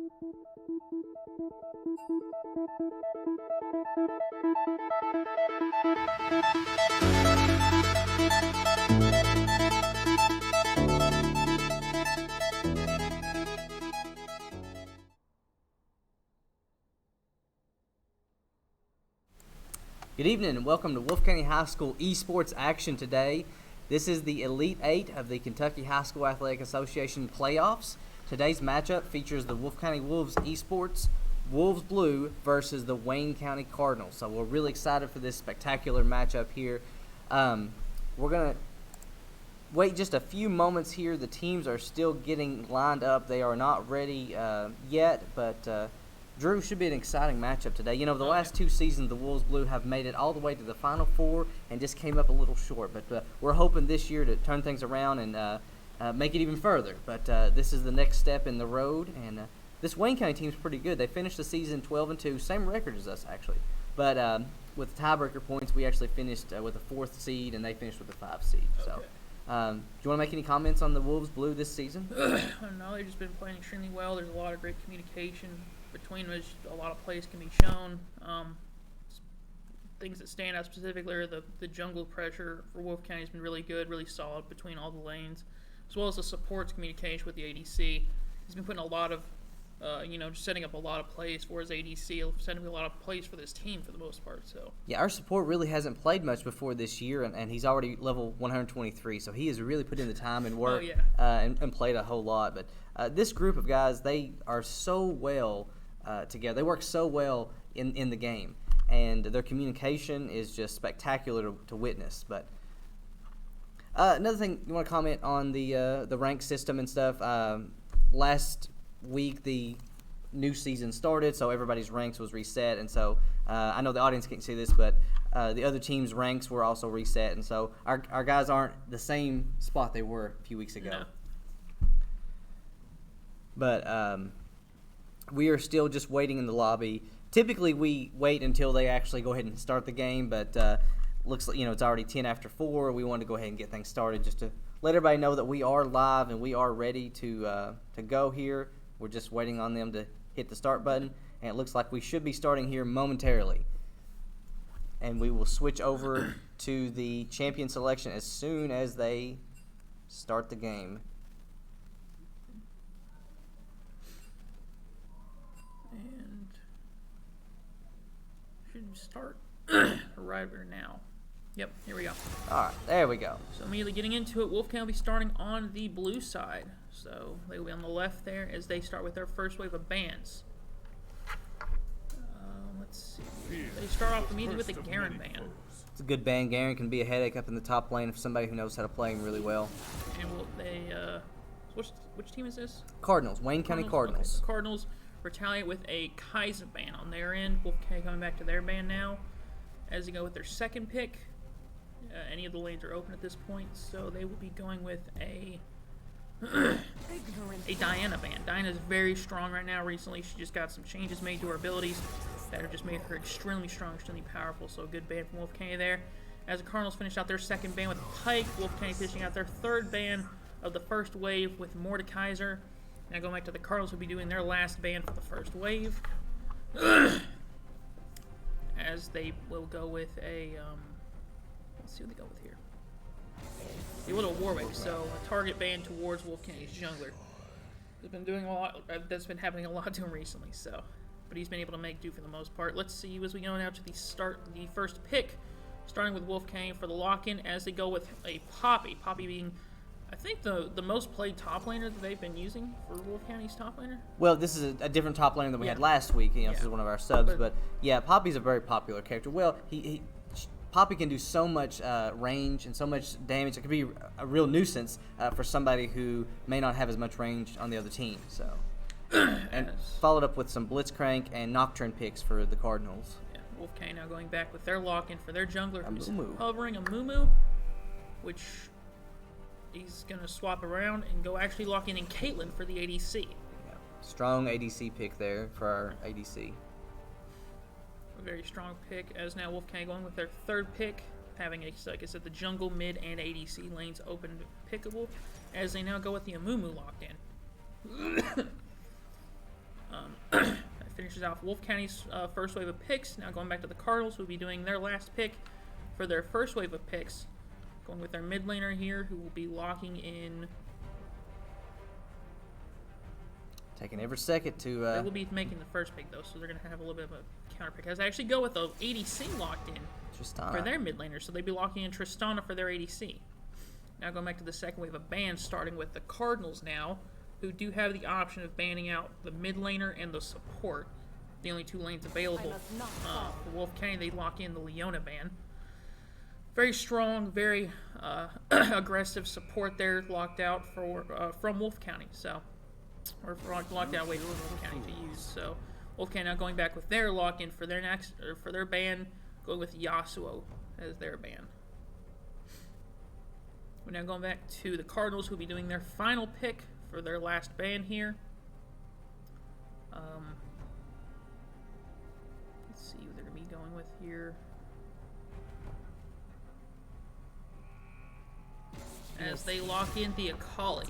Good evening and welcome to Wolfe County High School Esports action today. This is the Elite Eight of the Kentucky High School Athletic Association playoffs. Today's matchup features the Wolfe County Wolves Esports Wolves Blue versus the Wayne County Cardinals. So we're really excited for this spectacular matchup here. We're going to wait just a few moments here. The teams are still getting lined up. They are not ready yet, but Drew, should be an exciting matchup today. You know, the last two seasons, the Wolves Blue have made it all the way to the Final Four and just came up a little short. But we're hoping this year to turn things around and make it even further. But this is the next step in the road. And this Wayne County team is pretty good. They finished the season 12-2, same record as us, actually. But with tiebreaker points, we actually finished with a 4th seed, and they finished with a 5th seed. Okay. So, do you want to make any comments on the Wolves Blue this season? No, they've just been playing extremely well. There's a lot of great communication between them. A lot of plays can be shown. Things that stand out specifically are the jungle pressure for Wolfe County has been really good, really solid between all the lanes, as well as the supports communication with the ADC. He's been putting a lot of, just setting up a lot of plays for his ADC, setting a lot of plays for this team for the most part. So yeah, our support really hasn't played much before this year, and he's already level 123, so he has really put in the time and work and played a whole lot. But this group of guys, they are so well together. They work so well in the game, and their communication is just spectacular to witness. But another thing, you want to comment on the rank system and stuff. Last week the new season started, so everybody's ranks was reset, and so I know the audience can't see this, but the other team's ranks were also reset, and so our guys aren't the same spot they were a few weeks ago. No. But we are still just waiting in the lobby. Typically, we wait until they actually go ahead and start the game, but looks like it's already 10 after 4. We wanted to go ahead and get things started just to let everybody know that we are live and we are ready to go here. We're just waiting on them to hit the start button, and it looks like we should be starting here momentarily. And we will switch over to the champion selection as soon as they start the game. And should start right now. Yep, here we go. All right, there we go. So immediately getting into it, Wolfe County will be starting on the blue side. So they will be on the left there as they start with their first wave of bans. Let's see. They start off immediately with the Garen ban. It's a good ban. Garen can be a headache up in the top lane for somebody who knows how to play him really well. And which team is this? Cardinals, Wayne County Cardinals. Okay, the Cardinals retaliate with a Kaiser ban on their end. Wolfe County coming back to their ban now as they go with their second pick. Any of the lanes are open at this point, so they will be going with a Diana ban. Diana's very strong right now. Recently, she just got some changes made to her abilities that have just made her extremely strong, extremely powerful. So a good ban from Wolfe County there. As the Cardinals finish out their second ban with Pike, Wolfe County finishing out their third ban of the first wave with Mordekaiser. Now going back to the Cardinals, who'll be doing their last ban for the first wave. As they will go with a, let's see what they go with here. They will do a Warwick, so a target ban towards Wolfe County's jungler. Has been doing a lot. That's been happening a lot to him recently. So, but he's been able to make do for the most part. Let's see as we go now to the first pick, starting with Wolfe County for the lock-in as they go with a Poppy. Poppy being, I think, the most played top laner that they've been using for Wolfe County's top laner. Well, this is a different top laner than we had last week. This is one of our subs, but yeah, Poppy's a very popular character. Well, Poppy can do so much range and so much damage. It could be a real nuisance for somebody who may not have as much range on the other team. So, and followed up with some Blitzcrank and Nocturne picks for the Cardinals. Yeah, Wolfe County now going back with their lock-in for their jungler, who's hovering a Mumu, which he's going to swap around and go actually lock in Caitlyn for the ADC. Yeah. Strong ADC pick there for our ADC. A very strong pick, as now Wolfe County going with their third pick, having, like I said, the jungle, mid, and ADC lanes open pickable, as they now go with the Amumu locked in. finishes off Wolfe County's first wave of picks. Now going back to the Cardinals, who will be doing their last pick for their first wave of picks. Going with their mid laner here, who will be locking in. Taking every second to. They will be making the first pick though, so they're going to have a little bit of a counter pick. As they actually go with the ADC locked in Tristana. for their mid laner, so they'll be locking in Tristana for their ADC. Now going back to the second wave of bans, starting with the Cardinals now, who do have the option of banning out the mid laner and the support. The only two lanes available. For Wolfe County, they lock in the Leona ban. Very strong, very aggressive support there, locked out from Wolfe County. So, or locked out way for Wolfe County to use. So, Wolfe County now going back with their lock in for their next for their ban, going with Yasuo as their ban. We're now going back to the Cardinals, who will be doing their final pick for their last ban here. Let's see what they're going to be going with here. As they lock in the Akali.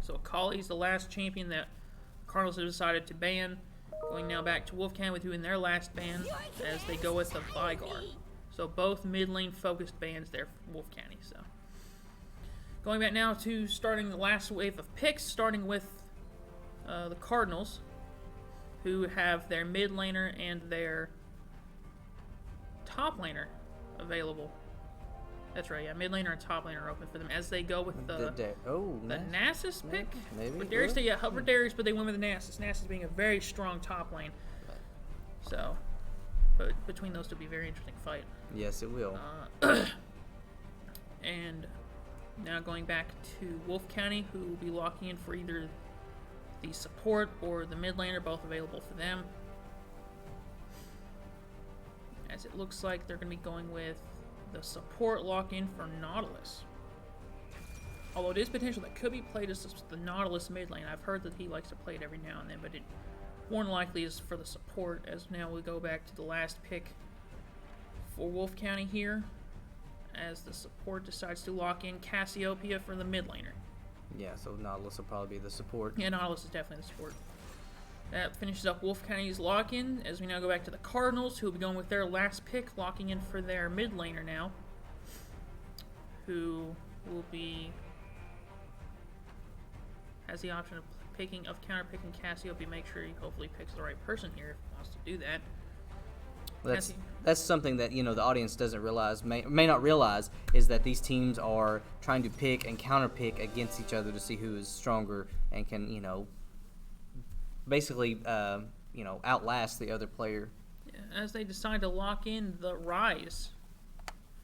So Akali is the last champion that Cardinals have decided to ban. Going now back to Wolfe County with who in their last ban as they go with the Vigar. So both mid lane focused bans there for Wolfe County. So going back now to starting the last wave of picks, starting with the Cardinals, who have their mid laner and their top laner available. That's right, yeah. Mid laner and top laner are open for them as they go with the Nasus pick. Maybe. With Darius, yeah, hover Darius, but they went with the Nasus. Nasus being a very strong top lane. So, but between those two, will be a very interesting fight. Yes, it will. And now going back to Wolfe County, who will be locking in for either the support or the mid laner, both available for them. As it looks like they're going to be going with the support lock-in for Nautilus. Although it is potential that could be played as the Nautilus mid lane. I've heard that he likes to play it every now and then, but it more than likely is for the support. As now we go back to the last pick for Wolfe County here, as the support decides to lock in Cassiopeia for the mid laner. Yeah, so Nautilus will probably be the support. Yeah, Nautilus is definitely the support. That finishes up Wolfe County's lock-in, as we now go back to the Cardinals, who will be going with their last pick, locking in for their mid laner now, who will be has the option of counter-picking Cassiopeia. Make sure he hopefully picks the right person here if he wants to do that. Well, that's something that the audience doesn't realize, may not realize, is that these teams are trying to pick and counter-pick against each other to see who is stronger and can basically, outlast the other player. Yeah, as they decide to lock in the Rise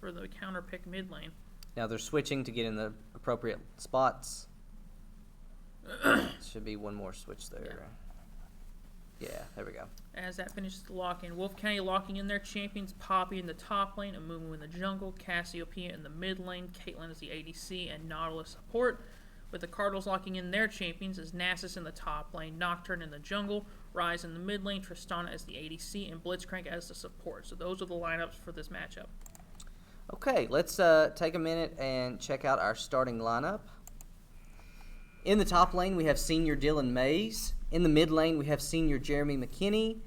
for the counter pick mid lane. Now they're switching to get in the appropriate spots. Should be one more switch there. Yeah, there we go. As that finishes the lock in, Wolfe County locking in their champions, Poppy in the top lane, Amumu in the jungle, Cassiopeia in the mid lane, Caitlyn as the ADC, and Nautilus support. With the Cardinals locking in their champions as Nasus in the top lane, Nocturne in the jungle, Ryze in the mid lane, Tristana as the ADC, and Blitzcrank as the support. So those are the lineups for this matchup. Okay, let's take a minute and check out our starting lineup. In the top lane, we have senior Dylan Mays. In the mid lane, we have senior Jeremy McKinney.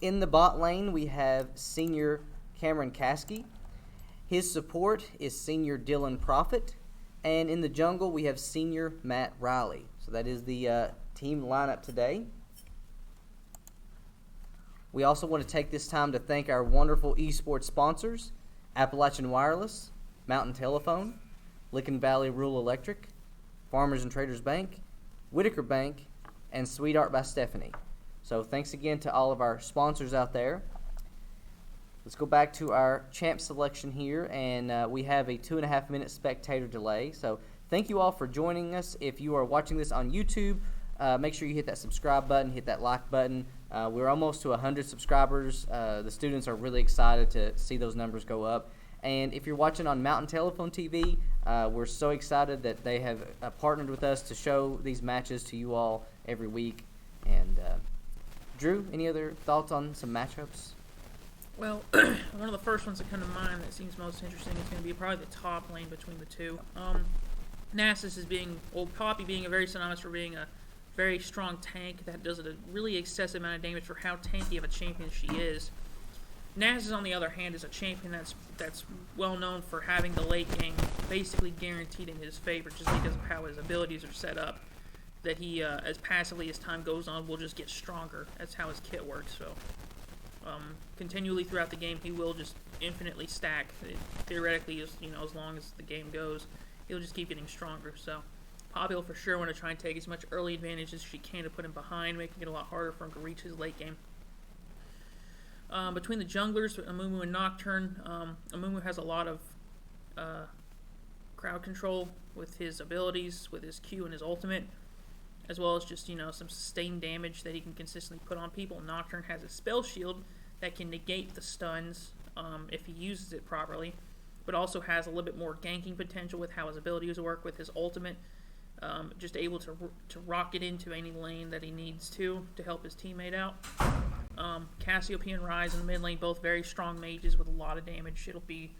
In the bot lane, we have senior Cameron Caskey. His support is senior Dylan Profit. And in the jungle, we have senior Matt Riley. So that is the team lineup today. We also want to take this time to thank our wonderful esports sponsors, Appalachian Wireless, Mountain Telephone, Licking Valley Rural Electric, Farmers and Traders Bank, Whitaker Bank, and Sweetheart by Stephanie. So thanks again to all of our sponsors out there. Let's go back to our champ selection here, and we have a 2.5 minute spectator delay. So thank you all for joining us. If you are watching this on YouTube, make sure you hit that subscribe button, hit that like button. We're almost to 100 subscribers. The students are really excited to see those numbers go up. And if you're watching on Mountain Telephone TV, we're so excited that they have partnered with us to show these matches to you all every week. And Drew, any other thoughts on some matchups? Well, one of the first ones that come to mind that seems most interesting is going to be probably the top lane between the two. Nasus is Poppy being a very synonymous for being a very strong tank that does a really excessive amount of damage for how tanky of a champion she is. Nasus, on the other hand, is a champion that's well known for having the late game basically guaranteed in his favor, just because of how his abilities are set up. That he, as passively as time goes on, will just get stronger. That's how his kit works. So, continually throughout the game, he will just infinitely stack. Theoretically, as long as the game goes, he'll just keep getting stronger. So, Poppy will for sure want to try and take as much early advantage as she can to put him behind, making it a lot harder for him to reach his late game. Between the junglers, Amumu and Nocturne, Amumu has a lot of crowd control with his abilities, with his Q and his ultimate, as well as just, some sustained damage that he can consistently put on people. Nocturne has a spell shield that can negate the stuns if he uses it properly, but also has a little bit more ganking potential with how his abilities work with his ultimate. Just able to rocket into any lane that he needs to help his teammate out. Cassiopeia and Ryze in the mid lane, both very strong mages with a lot of damage. It'll be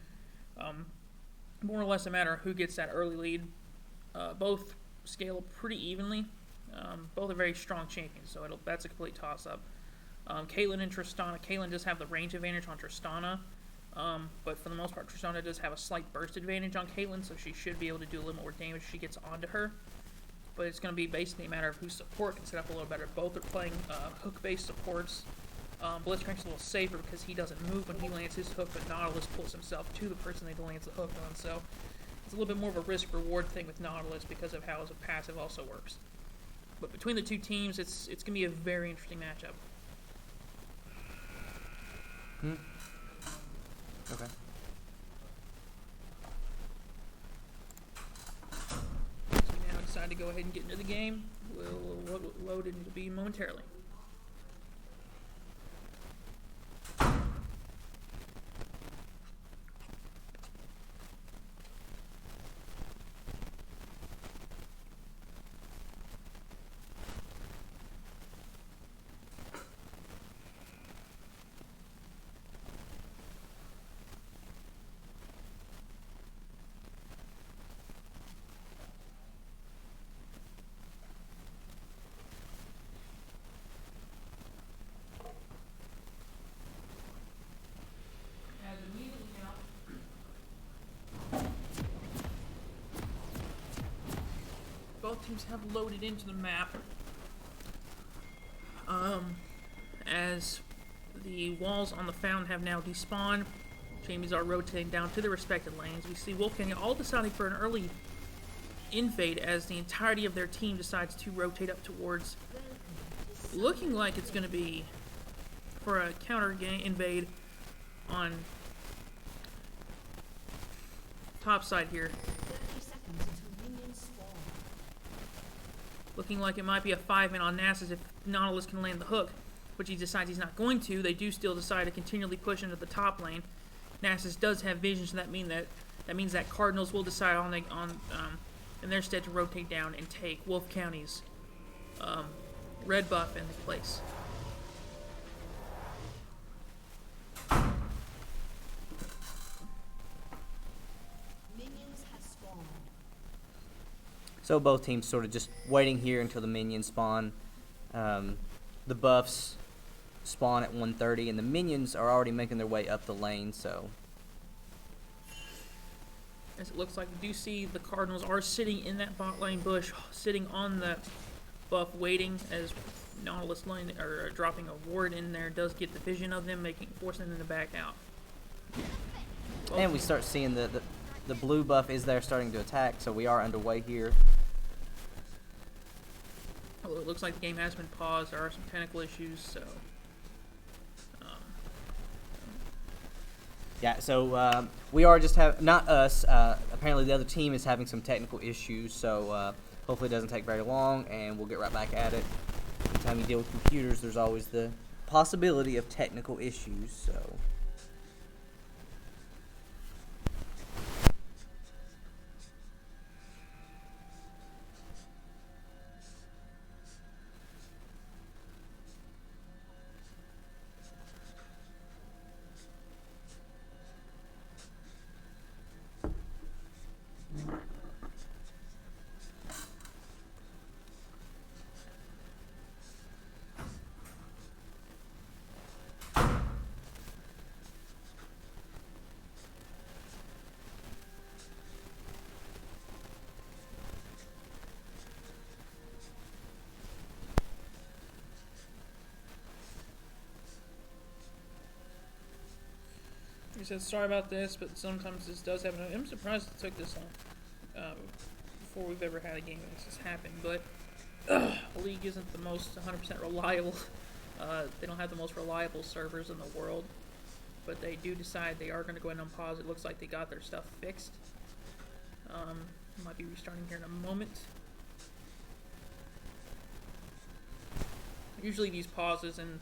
more or less a matter of who gets that early lead. Both scale pretty evenly. Both are very strong champions, so that's a complete toss-up. Caitlyn and Tristana. Caitlyn does have the range advantage on Tristana, but for the most part, Tristana does have a slight burst advantage on Caitlyn, so she should be able to do a little more damage if she gets onto her. But it's going to be basically a matter of whose support can set up a little better. Both are playing hook-based supports. Blitzcrank's a little safer because he doesn't move when he lands his hook, but Nautilus pulls himself to the person that he lands the hook on, so it's a little bit more of a risk-reward thing with Nautilus because of how his passive also works. But between the two teams, it's going to be a very interesting matchup. Okay. So we now decide to go ahead and get into the game. We'll load it into B momentarily. Both teams have loaded into the map. As the walls on the fountain have now despawned, champions are rotating down to their respective lanes. We see Wolfgang all deciding for an early invade as the entirety of their team decides to rotate up towards, looking like it's going to be for a counter invade on top side here. Looking like it might be a 5-man on Nasus if Nautilus can land the hook, which he decides he's not going to. They do still decide to continually push into the top lane. Nasus does have vision, so that means that Cardinals will decide in their stead to rotate down and take Wolfe County's red buff into place. So both teams sort of just waiting here until the minions spawn. The buffs spawn at 1:30, and the minions are already making their way up the lane, so. As it looks like, we do see the Cardinals are sitting in that bot lane bush, sitting on the buff, waiting as Nautilus lane or dropping a ward in there does get the vision of them, forcing them to back out. And we start seeing the blue buff is there starting to attack, so we are underway here. Although it looks like the game has been paused, there are some technical issues, so. Yeah, so we are just not us. Apparently the other team is having some technical issues, so hopefully it doesn't take very long, and we'll get right back at it. Anytime you deal with computers, there's always the possibility of technical issues, so. said, sorry about this, but sometimes this does happen. I'm surprised it took this long before we've ever had a game like this happen. But the league isn't the most 100% reliable. They don't have the most reliable servers in the world. But they do decide they are going to go ahead and unpause. It looks like they got their stuff fixed. Might be restarting here in a moment. Usually these pauses in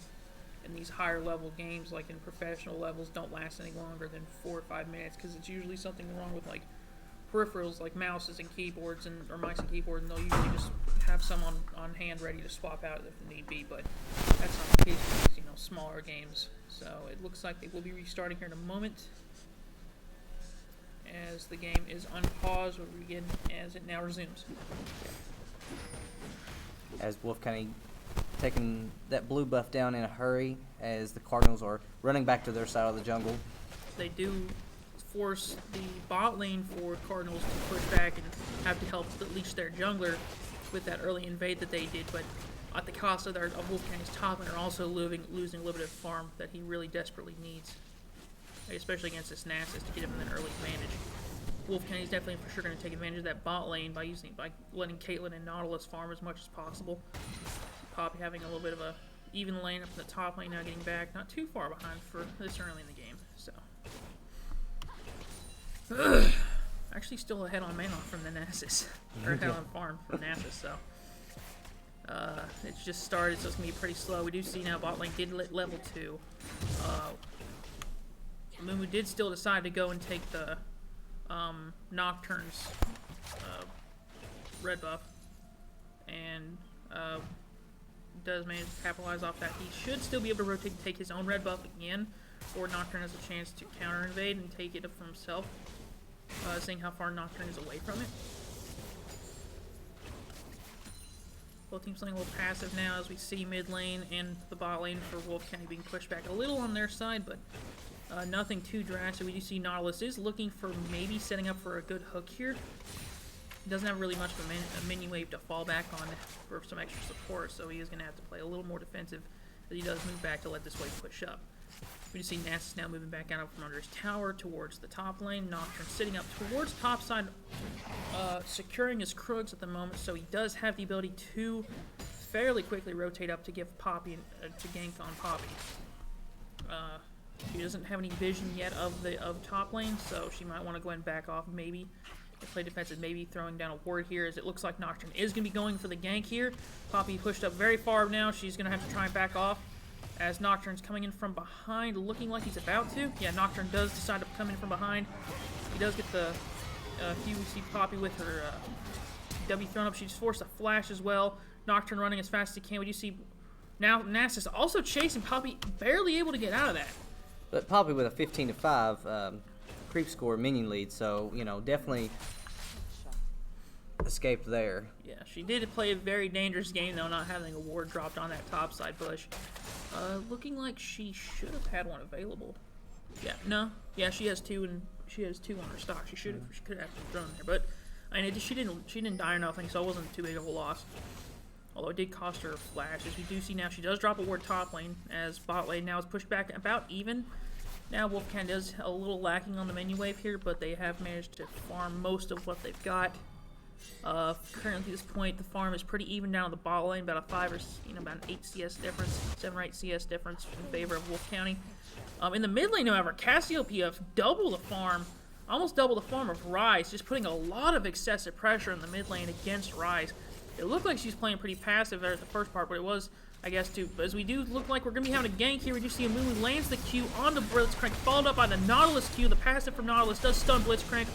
these higher level games, like in professional levels, don't last any longer than 4 or 5 minutes, because it's usually something wrong with like peripherals like mouses and keyboards or mice and keyboards, and they'll usually just have some on hand ready to swap out if need be. But that's not the case with these, smaller games. So it looks like they will be restarting here in a moment as the game is unpaused. We'll begin as it now resumes. As Wolfe County taking that blue buff down in a hurry, as the Cardinals are running back to their side of the jungle. They do force the bot lane for Cardinals to push back and have to help leash their jungler with that early invade that they did, but at the cost of Wolfe County's top lane are also losing a little bit of farm that he really desperately needs, especially against this Nasus, to get him an early advantage. Wolfe County is definitely for sure going to take advantage of that bot lane by letting Caitlyn and Nautilus farm as much as possible. Poppy having a little bit of a even lane up in the top lane, now getting back, not too far behind for this early in the game. So actually still ahead on mana from the Nasus, or ahead on farm from Nasus. So it's just started, so it's gonna be pretty slow. We do see now bot lane did level 2. Mumu did still decide to go and take the Nocturne's red buff, and does manage to capitalize off that. He should still be able to rotate and take his own red buff again, or Nocturne has a chance to counter invade and take it for himself, seeing how far Nocturne is away from it. Both teams playing a little passive now, as we see mid lane and the bot lane for Wolfe County being pushed back a little on their side, but nothing too drastic. We do see Nautilus is looking for maybe setting up for a good hook here. He doesn't have really much of a minion wave to fall back on for some extra support, so he is going to have to play a little more defensive as he does move back to let this wave push up. We just see Nasus now moving back out from under his tower towards the top lane. Nocturne sitting up towards top side, securing his Krugs at the moment, so he does have the ability to fairly quickly rotate up to give Poppy to gank on Poppy. She doesn't have any vision yet of top lane, so she might want to go ahead and back off maybe. Play defensive, maybe throwing down a ward here, as it looks like Nocturne is going to be going for the gank here. Poppy pushed up very far now. She's going to have to try and back off, as Nocturne's coming in from behind, looking like he's about to. Yeah, Nocturne does decide to come in from behind. He does get the few. We see Poppy with her W thrown up. She's forced a flash as well. Nocturne running as fast as he can. We do see now Nasus also chasing Poppy, barely able to get out of that. But Poppy with a 15-5 creep score minion lead, so definitely escaped there. Yeah, she did play a very dangerous game though, not having a ward dropped on that top side bush. Looking like she should have had one available. Yeah, no, yeah, she has two, and she has 2 on her stock. She could have thrown there, but I mean, she didn't die or nothing, so it wasn't too big of a loss. Although it did cost her a flash, as we do see now she does drop a ward top lane, as bot lane now is pushed back about even. Now Wolfe County is a little lacking on the menu wave here, but they have managed to farm most of what they've got. Currently at this point, the farm is pretty even down on the bot lane, about a 5 or about an 8 CS difference, 7 or 8 CS difference in favor of Wolfe County. In the mid lane, however, Cassiopeia double the farm, almost double the farm of Ryze, just putting a lot of excessive pressure in the mid lane against Ryze. It looked like she's playing pretty passive there at the first part, but it was, I guess, too. As we do look like we're going to be having a gank here, we do see Amumu lands the Q on the Blitzcrank, followed up by the Nautilus Q. The passive from Nautilus does stun Blitzcrank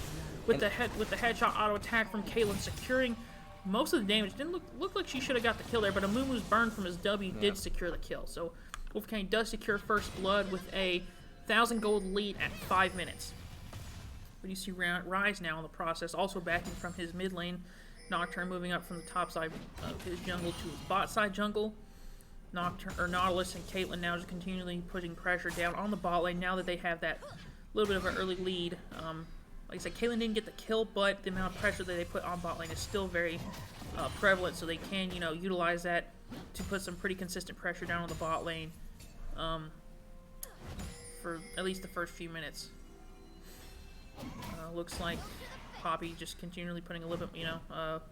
with the headshot auto attack from Caitlyn, securing most of the damage. Didn't look like she should have got the kill there, but Amumu's burn from his W did secure the kill. So Wolfe County does secure first blood with a 1,000 gold lead at 5 minutes. But you see Ryze now in the process, also backing from his mid lane. Nocturne moving up from the top side of his jungle to his bot side jungle. Nautilus and Caitlyn now just continually putting pressure down on the bot lane now that they have that little bit of an early lead. Like I said, Caitlyn didn't get the kill, but the amount of pressure that they put on bot lane is still very prevalent, so they can, utilize that to put some pretty consistent pressure down on the bot lane for at least the first few minutes. Looks like Poppy just continually putting a little bit,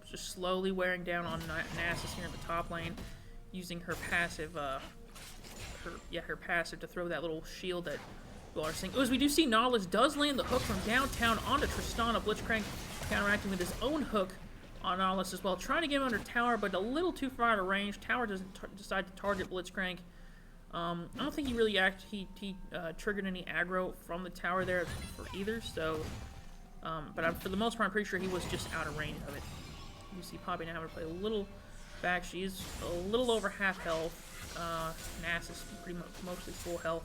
just slowly wearing down on Nasus here in the top lane, using her passive, her passive to throw that little shield that people are seeing. As we do see, Nautilus does land the hook from downtown onto Tristana. Blitzcrank counteracting with his own hook on Nautilus as well, trying to get him under tower, but a little too far out of range. Tower doesn't decide to target Blitzcrank. I don't think he really triggered any aggro from the tower there for either. So, but for the most part, I'm pretty sure he was just out of range of it. You see Poppy now having to play a little back. She is a little over half health. Nasus is pretty much mostly full health.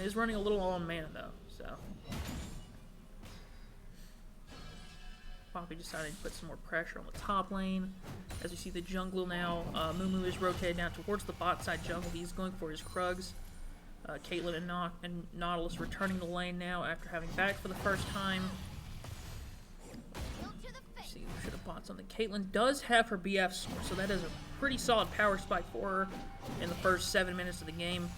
He's running a little low on mana though, so Poppy decided to put some more pressure on the top lane. As you see the jungle now, Mumu is rotated now towards the bot side jungle. He's going for his Krugs. Caitlyn and Nautilus returning the lane now after having backed for the first time. Let's see, we should have bought something. Caitlyn does have her BF sword, so that is a pretty solid power spike for her in the first 7 minutes of the game.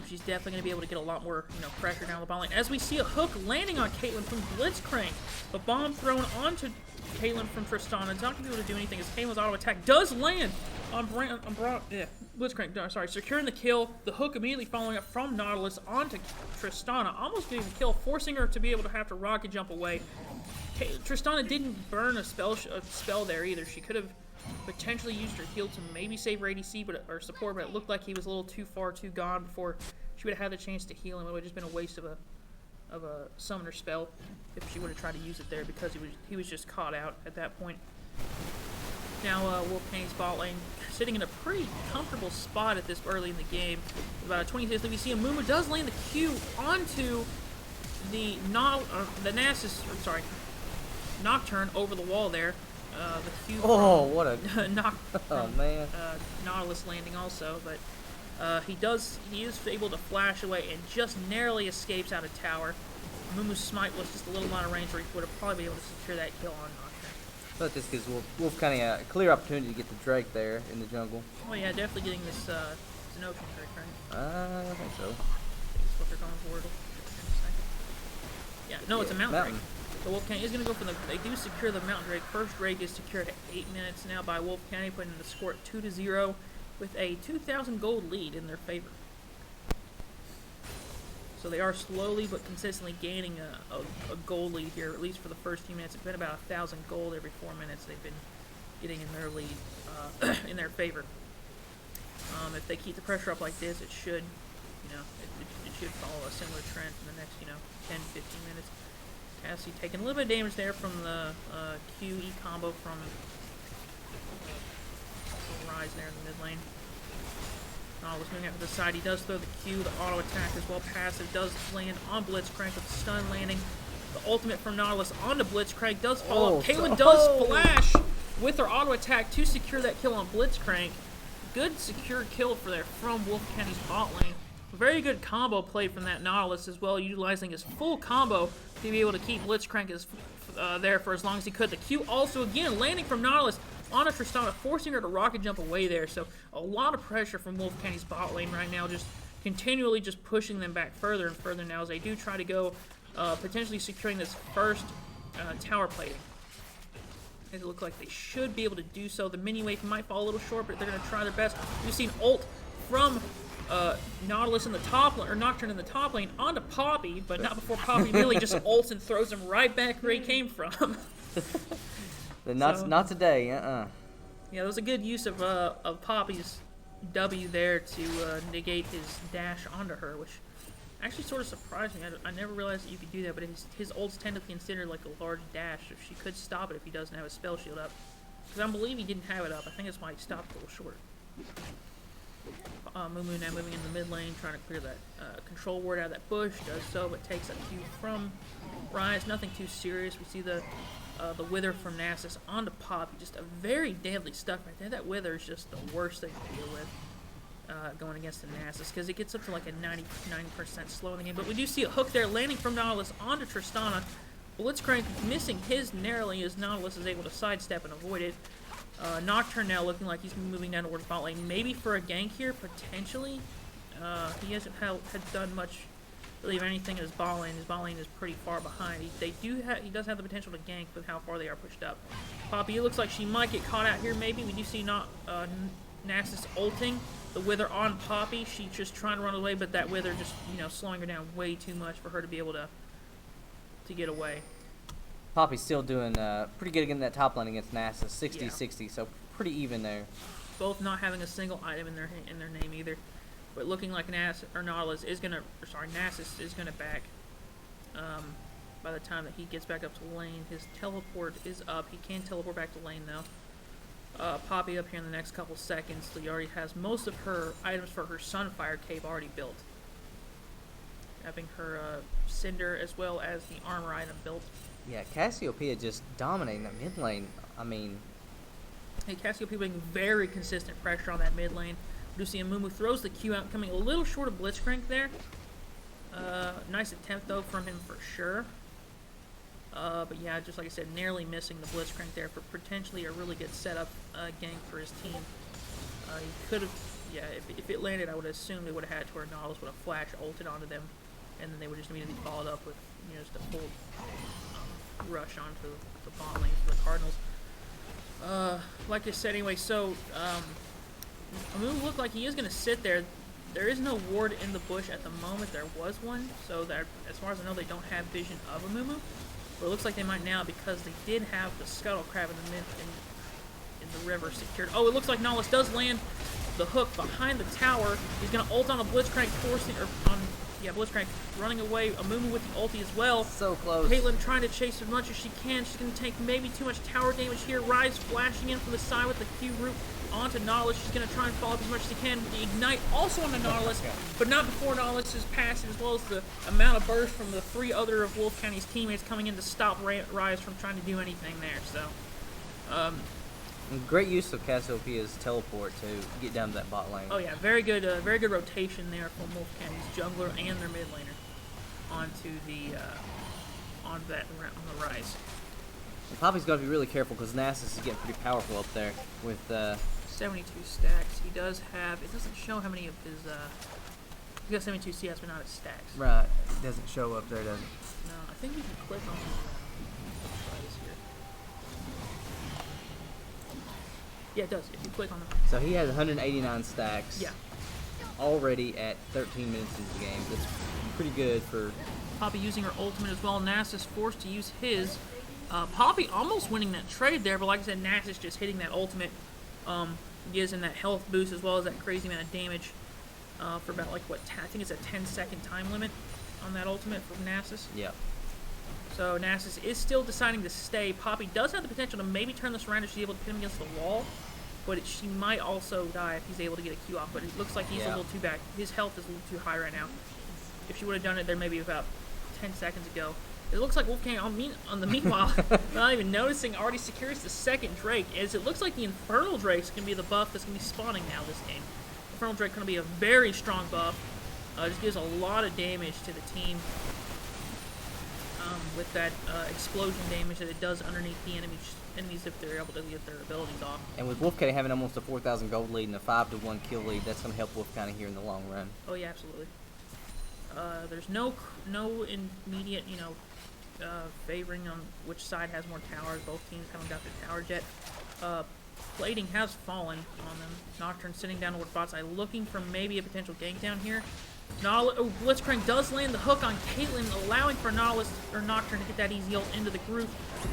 She's definitely going to be able to get a lot more, pressure down the bot lane. As we see a hook landing on Caitlyn from Blitzcrank, the bomb thrown onto Caitlyn from Tristana. It's not going to be able to do anything as Caitlyn's auto attack does land on Blitzcrank. Sorry, securing the kill. The hook immediately following up from Nautilus onto Tristana, almost getting the kill, forcing her to be able to have to rocket jump away. Tristana didn't burn a spell there either. She could have potentially used her heal to maybe save her ADC or support, but it looked like he was a little too gone before she would have had the chance to heal him. It would have just been a waste of a summoner spell if she would have tried to use it there, because he was just caught out at that point. Now Wolfe Kenny's bot lane sitting in a pretty comfortable spot at this early in the game. About a 20 seconds, we see Mumu does land the Q onto the Nocturne over the wall there. The Q what a Nautilus landing also, but he is able to flash away and just narrowly escapes out of tower. Mumu's smite was just a little out of range where he would have probably been able to secure that kill on Nocturne. I thought this gives Wolfe kind of a clear opportunity to get the Drake there in the jungle. Oh yeah, definitely getting this Zenotron Drake, right? I think so. I think that's what they're going for. Yeah, no, it's a Mountain Drake. So Wolfe County is going to go for they do secure the Mountain Drake. First Drake is secured at 8 minutes now by Wolfe County, putting the score at 2-0 with a 2,000 gold lead in their favor. So they are slowly but consistently gaining a gold lead here, at least for the first few minutes. It's been about 1,000 gold every 4 minutes they've been getting in their lead, in their favor. If they keep the pressure up like this, it should, it should follow a similar trend for the next, 10, 15 minutes. Cassie taking a little bit of damage there from the QE combo from Rise there in the mid lane. Nautilus moving out to the side. He does throw the Q, the auto attack as well. Passive does land on Blitzcrank with the stun landing. The ultimate from Nautilus onto Blitzcrank does follow up. Caitlyn does flash with her auto attack to secure that kill on Blitzcrank. Good secure kill from Wolfe County's bot lane. Very good combo play from that Nautilus as well, utilizing his full combo to be able to keep Blitzcrank there for as long as he could. The Q also, again, landing from Nautilus onto Tristana, forcing her to rocket jump away there. So a lot of pressure from Wolfe County's bot lane right now, just continually just pushing them back further and further now as they do try to go potentially securing this first tower plating. It looks like they should be able to do so. The mini wave might fall a little short, but they're going to try their best. We've seen ult from Nautilus in the top lane, or Nocturne in the top lane, onto Poppy, but not before Poppy really just ults and throws him right back where he came from. Not today, Yeah, that was a good use of Poppy's W there to negate his dash onto her, which actually sort of surprised me. I never realized that you could do that, but his ults tend to be considered like a large dash, so she could stop it if he doesn't have his spell shield up. Because I believe he didn't have it up. I think that's why he stopped a little short. Mumu now moving in the mid lane, trying to clear that control ward out of that bush. Does so, but takes a Q from Rise. Nothing too serious. We see the Wither from Nasus onto Poppy. Just a very deadly stuff right there. That Wither is just the worst thing to deal with going against the Nasus, because it gets up to like a 99% slow in the game. But we do see a hook there landing from Nautilus onto Tristana. Blitzcrank missing his narrowly as Nautilus is able to sidestep and avoid it. Nocturne now looking like he's moving down towards bot lane, maybe for a gank here, potentially. He hasn't had done much really have anything in his bot lane. His bot lane is pretty far behind. He does have the potential to gank with how far they are pushed up. Poppy, it looks like she might get caught out here. Maybe we do see Nasus ulting the Wither on Poppy. She's just trying to run away, but that Wither just slowing her down way too much for her to be able to get away. Poppy's still doing pretty good against that top lane against Nasus, 60-60, so pretty even there. Both not having a single item in their name either, but looking like Nasus is gonna back. By the time that he gets back up to lane, his teleport is up. He can teleport back to lane though. Poppy up here in the next couple seconds. So he already has most of her items for her Sunfire cape already built. Having her Cinder as well as the armor item built. Yeah, Cassiopeia just dominating that mid lane. I mean, hey, Cassiopeia putting very consistent pressure on that mid lane. We do see Amumu throws the Q out, coming a little short of Blitzcrank there. Nice attempt though from him for sure. But yeah, just like I said, narrowly missing the Blitzcrank there for potentially a really good setup gank for his team. He could have, yeah, if it landed, I would assume they would have had to where Nautilus would have flash ulted onto them, and then they would just immediately follow it up with just a full rush onto the bot lane for the Cardinals. Like I said, anyway, so Amumu looked like he is going to sit there. There is no ward in the bush at the moment. There was one, so that as far as I know, they don't have vision of Amumu. But it looks like they might now because they did have the Scuttle Crab in the river secured. Oh, it looks like Nautilus does land the hook behind the tower. He's going to ult on a Blitzcrank, Blitzcrank running away. Amumu with the ulti as well. So close. Caitlyn trying to chase as much as she can. She's going to take maybe too much tower damage here. Ryze flashing in from the side with the Q root onto Nautilus. She's going to try and follow up as much as she can. The Ignite also onto Nautilus, but not before Nautilus is passing, as well as the amount of burst from the 3 other of Wolfe County's teammates coming in to stop Ryze from trying to do anything there. So, great use of Cassiopeia's teleport to get down to that bot lane. Oh yeah, very good rotation there from Wolfe County's jungler and their mid laner onto on the Ryze. And Poppy's got to be really careful because Nasus is getting pretty powerful up there with 72 stacks. He does have. It doesn't show how many of his. He got 72 CS, but not his stacks. Right, it doesn't show up there, does it? No, I think we can click on. Yeah, it does. If you click on them. So he has 189 stacks. Yeah. Already at 13 minutes into the game. That's pretty good for Poppy using her ultimate as well. Nasus forced to use his. Poppy almost winning that trade there, but like I said, Nasus just hitting that ultimate gives him that health boost as well as that crazy amount of damage for about I think it's a 10-second time limit on that ultimate for Nasus. Yeah. So Nasus is still deciding to stay. Poppy does have the potential to maybe turn this around if she's able to pin him against the wall, but she might also die if he's able to get a Q off. But it looks like he's a little too back. His health is a little too high right now. If she would have done it there maybe about 10 seconds ago. It looks like Wolfgang, on the meanwhile, not even noticing, already secures the second Drake, as it looks like the Infernal Drake's going to be the buff that's going to be spawning now this game. Infernal Drake going to be a very strong buff. Just gives a lot of damage to the team with that explosion damage that it does underneath the enemies if they're able to get their abilities off. And with Wolfe County having almost a 4,000 gold lead and a 5-1 kill lead, that's going to help Wolfe County here in the long run. Oh yeah, absolutely. There's no immediate, favoring on which side has more towers. Both teams haven't got their tower jet. Plating has fallen on them. Nocturne sitting down towards bot side, looking for maybe a potential gank down here. Blitzcrank does land the hook on Caitlyn, allowing for Nocturne to get that easy ult into the group.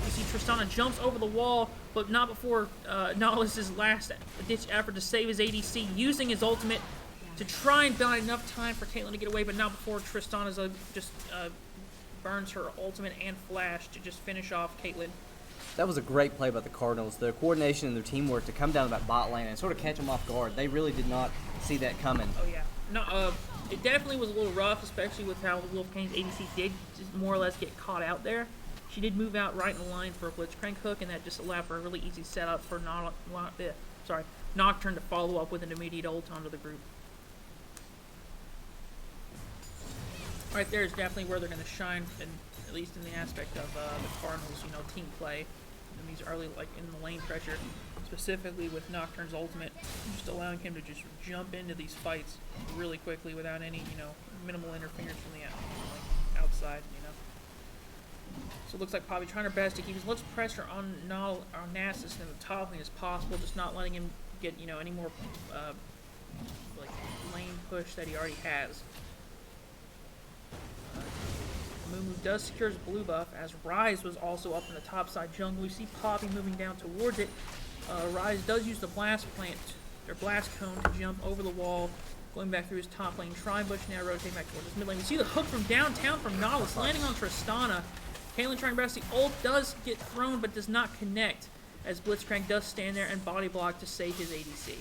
You see Tristana jumps over the wall, but not before Nautilus's last ditch effort to save his ADC, using his ultimate to try and buy enough time for Caitlyn to get away, but not before Tristana's just burns her ultimate and flash to just finish off Caitlyn. That was a great play by the Cardinals. Their coordination and their teamwork to come down to that bot lane and sort of catch them off guard. They really did not see that coming. Oh yeah, no, it definitely was a little rough, especially with how Wolfe County's ADC did just more or less get caught out there. She did move out right in the line for a Blitzcrank hook, and that just allowed for a really easy setup for Nocturne to follow up with an immediate ult onto the group. Right there is definitely where they're going to shine, and at least in the aspect of the Cardinals, team play. And these early, in the lane pressure, specifically with Nocturne's ultimate, just allowing him to just jump into these fights really quickly without any, minimal interference from the side, So it looks like Poppy trying her best to keep as much pressure on Nasus in the top lane as possible, just not letting him get, any more like lane push that he already has. Mumu does secure his blue buff, as Rise was also up in the top side jungle. We see Poppy moving down towards it. Rise does use the blast cone to jump over the wall, going back through his top lane. Tri-Bush now rotating back towards his mid lane. We see the hook from downtown from Nautilus landing on Tristana. Caitlyn trying to best. The ult does get thrown but does not connect, as Blitzcrank does stand there and body block to save his ADC.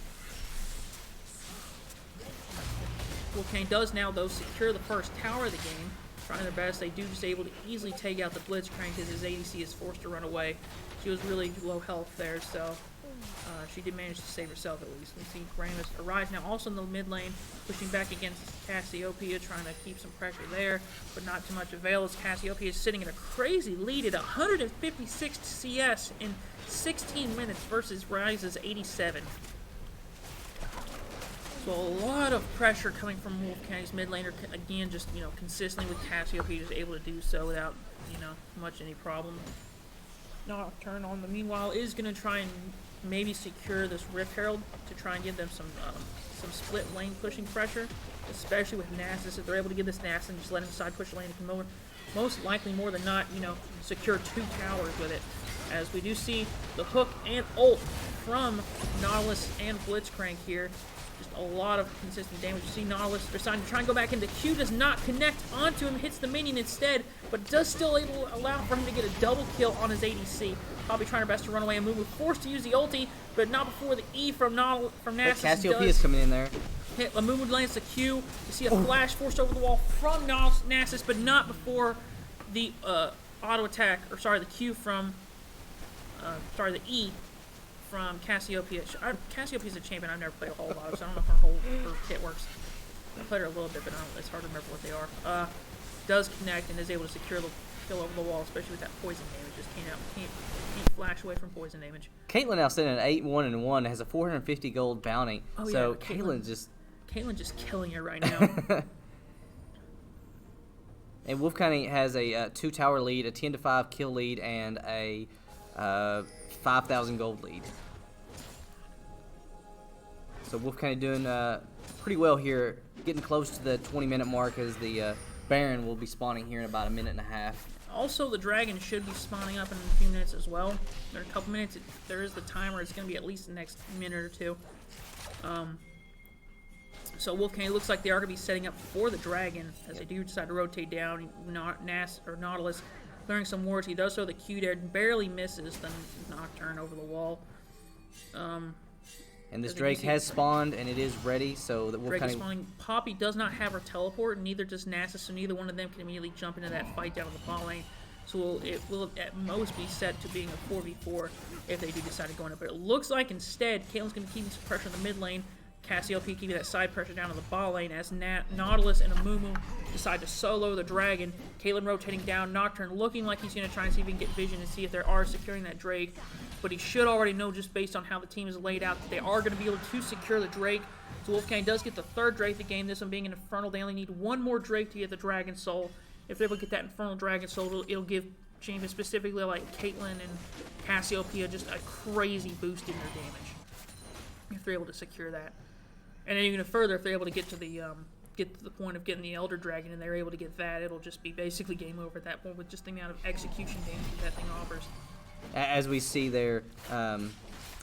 Wolfgang does now, though, secure the first tower of the game. Trying their best. They do just able to easily take out the Blitzcrank as his ADC is forced to run away. She was really low health there, so she did manage to save herself at least. We see Gramus Arise now also in the mid lane, pushing back against Cassiopeia, trying to keep some pressure there, but not too much avail as Cassiopeia is sitting at a crazy lead at 156 CS in 16 minutes versus Rise's 87. So a lot of pressure coming from Wolfgang's mid laner, again, just, consistently with Cassiopeia just able to do so without, much any problem. Nocturne on the meanwhile is going to try and maybe secure this Rift Herald to try and give them some split lane pushing pressure, especially with Nasus. If they're able to get this Nasus and just let him side push the lane, it can most likely more than not, secure 2 towers with it. As we do see the hook and ult from Nautilus and Blitzcrank here. Just a lot of consistent damage. You see Nautilus deciding to try and go back into Q, does not connect onto him, hits the minion instead, but does still allow for him to get a double kill on his ADC. Probably trying her best to run away and move. Forced to use the ulti, but not before the E from Nasus. Cassiopeia is coming in there. Hit Lamumu lands the Q. You see a flash forced over the wall from Nasus, but not before the auto attack, or sorry, the Q from, the E from Cassiopeia. Cassiopeia's a champion I've never played a whole lot of, so I don't know if her kit works. I played her a little bit, but it's hard to remember what they are. Does connect and is able to secure the kill over the wall, especially with that poison damage. Just can't flash away from poison damage. Caitlyn now sitting at 8-1-1, has a 450 gold bounty. Oh, so yeah, Caitlyn just killing it right now. And Wolfgang has a 2 tower lead, a 10-5 kill lead, and a 5,000 gold lead. So Wolfgang doing pretty well here, getting close to the 20-minute mark as the Baron will be spawning here in about a minute and a half. Also, the Dragon should be spawning up in a few minutes as well. In a couple minutes, there is the timer. It's going to be at least the next minute or two. So Wolfgang looks like they are going to be setting up for the Dragon as they do decide to rotate down. Nautilus clearing some wards. He does so. The Q there barely misses the Nocturne over the wall. And this Drake has spawned, and it is ready, so that Drake is spawning. Poppy does not have her teleport, and neither does Nasus, so neither one of them can immediately jump into that fight down the bot lane. So it will at most be set to being a 4v4 if they do decide to go in it. But it looks like instead, Caitlyn's going to keep some pressure in the mid lane. Cassiopeia keeping that side pressure down to the bot lane as Nautilus and Amumu decide to solo the Dragon. Caitlyn rotating down. Nocturne looking like he's going to try and see if he can get vision and see if they are securing that Drake. But he should already know, just based on how the team is laid out, that they are going to be able to secure the Drake. So Wolfgang does get the 3rd Drake of the game, this one being an Infernal. They only need 1 more Drake to get the Dragon Soul. If they're able to get that Infernal Dragon Soul, it'll give champions specifically like Caitlyn and Cassiopeia just a crazy boost in their damage, if they're able to secure that. And then even further, if they're able to get to the point of getting the Elder Dragon and they're able to get that, it'll just be basically game over at that point with just the amount of execution damage that thing offers. As we see there,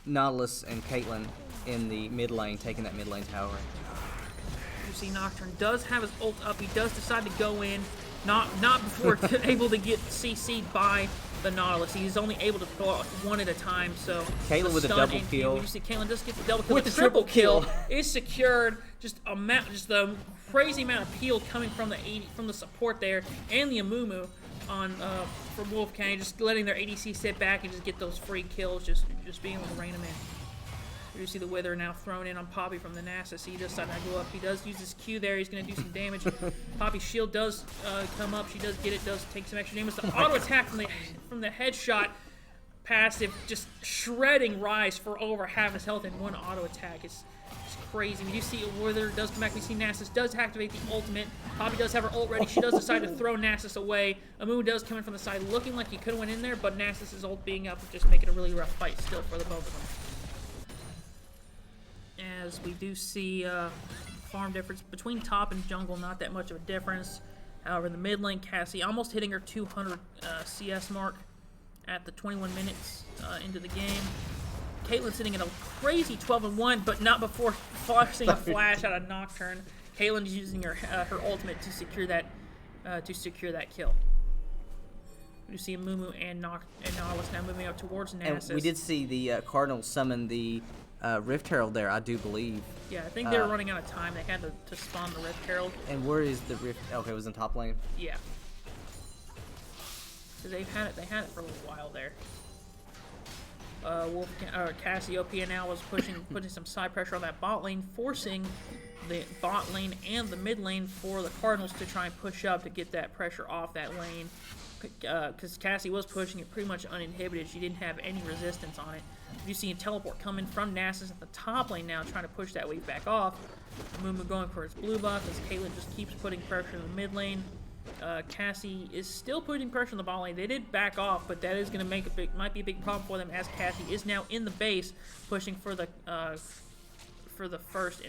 Nautilus and Caitlyn in the mid lane, taking that mid lane tower. You see Nocturne does have his ult up. He does decide to go in, not before able to get CC'd by the Nautilus. He's only able to pull out 1 at a time, so Caitlyn with a double kill. You see Caitlyn does get the double kill. With the triple kill is secured. Just a crazy amount of peel coming from the support there, and the Amumu on from Wolfgang, just letting their ADC sit back and just get those free kills, just being able to rain them in. You see the Wither now thrown in on Poppy from the Nasus. He does decide to go up. He does use his Q there. He's going to do some damage. Poppy's shield does come up. She does get it. Does take some extra damage. The auto attack from the headshot passive, just shredding Rise for over half his health in one auto attack. It's crazy. We do see Wither does come back. We see Nasus does activate the ultimate. Poppy does have her ult ready. She does decide to throw Nasus away. Amumu does come in from the side, looking like he could have went in there, but Nasus' ult being up, just making a really rough fight still for the both of them. As we do see farm difference between top and jungle, not that much of a difference. However, in the mid lane, Cassie almost hitting her 200 CS mark at the 21 minutes into the game. Caitlyn sitting at a crazy 12-1, but not before forcing a flash out of Nocturne. Caitlyn's using her ultimate to secure that kill. You see Mumu and Nautilus now moving up towards Nasus. And we did see the Cardinals summon the Rift Herald there, I do believe. Yeah, I think they were running out of time. They had to spawn the Rift Herald. And where is the Rift? Okay, it was in top lane. Yeah. Because they had it for a little while there. Cassiopeia now was putting some side pressure on that bot lane, forcing the bot lane and the mid lane for the Cardinals to try and push up to get that pressure off that lane. Because Cassie was pushing it pretty much uninhibited. She didn't have any resistance on it. You see a teleport coming from Nasus at the top lane now, trying to push that wave back off. Mumu going for his blue buff as Caitlyn just keeps putting pressure in the mid lane. Cassie is still putting pressure on the bot lane. They did back off, but that is going to might be a big problem for them, as Cassie is now in the base, pushing for the first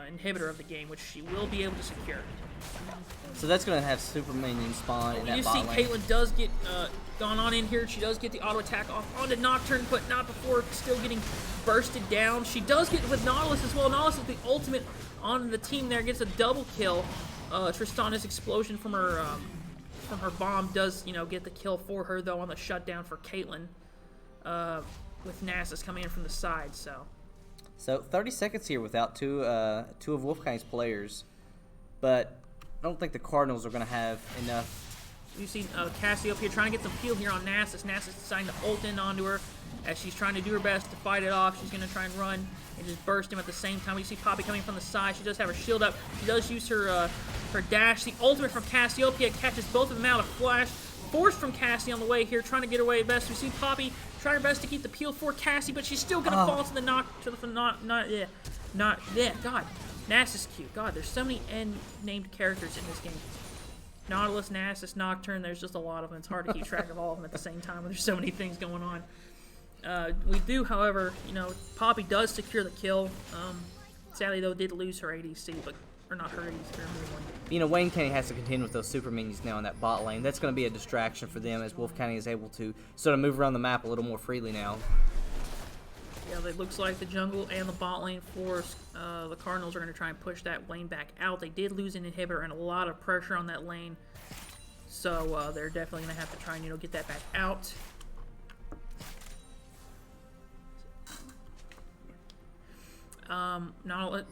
inhibitor of the game, which she will be able to secure. So that's going to have super minion spawn in that bot lane. You see Caitlyn does get gone on in here. She does get the auto attack off onto Nocturne, but not before still getting bursted down. She does get with Nautilus as well. Nautilus is the ultimate on the team there, gets a double kill. Tristana's explosion from her bomb does, get the kill for her, though, on the shutdown for Caitlyn, with Nasus coming in from the side. So 30 seconds here without two of Wolfgang's players, but I don't think the Cardinals are going to have enough. You see Cassiopeia trying to get some peel here on Nasus. Nasus deciding to ult in onto her as she's trying to do her best to fight it off. She's going to try and run and just burst him at the same time. We see Poppy coming from the side. She does have her shield up. She does use her dash. The ultimate from Cassiopeia catches both of them out. A flash forced from Cassie on the way here, trying to get her way best. We see Poppy try her best to keep the peel for Cassie, but she's still going to fall to the God, Nasus cute. God, there's so many named characters in this game. Nautilus, Nasus, Nocturne, there's just a lot of them. It's hard to keep track of all of them at the same time when there's so many things going on. We do, however, Poppy does secure the kill. Sadly, though, did lose her ADC, or not her ADC, her mid lane. Wayne County has to contend with those super minions now in that bot lane. That's going to be a distraction for them as Wolfe County is able to sort of move around the map a little more freely now. Yeah, it looks like the jungle and the bot lane for the Cardinals are going to try and push that lane back out. They did lose an inhibitor and a lot of pressure on that lane, so they're definitely going to have to try and get that back out.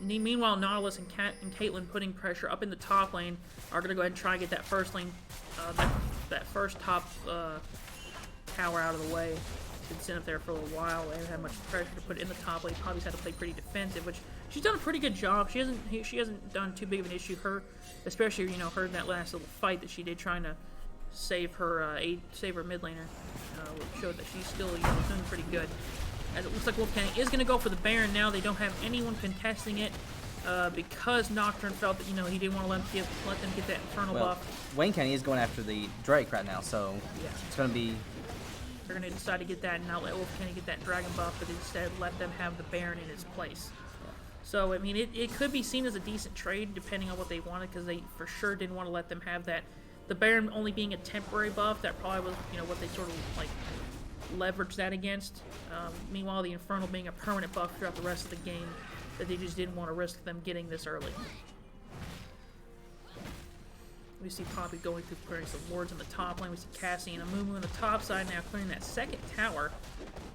Meanwhile, Nautilus and Caitlyn putting pressure up in the top lane are going to go ahead and try and get that first lane, that first top tower out of the way. Been sitting up there for a little while. They haven't had much pressure to put in the top lane. Poppy's had to play pretty defensive, which she's done a pretty good job. She hasn't done too big of an issue. Especially her in that last little fight that she did trying to save her mid laner, showed that she's still doing pretty good. As it looks like Wolfe County is going to go for the Baron now. They don't have anyone contesting it because Nocturne felt that he didn't want to let them get that Infernal buff. Wayne County is going after the Drake right now, so yeah, it's going to be. They're going to decide to get that and not let Wolfe County get that Dragon buff, but instead let them have the Baron in its place. So, I mean, it could be seen as a decent trade depending on what they wanted, because they for sure didn't want to let them have that. The Baron only being a temporary buff, that probably was what they sort of leveraged that against. Meanwhile, the Infernal being a permanent buff throughout the rest of the game, that they just didn't want to risk them getting this early. We see Poppy going through clearing some wards on the top lane. We see Cassie and Amumu on the top side now clearing that second tower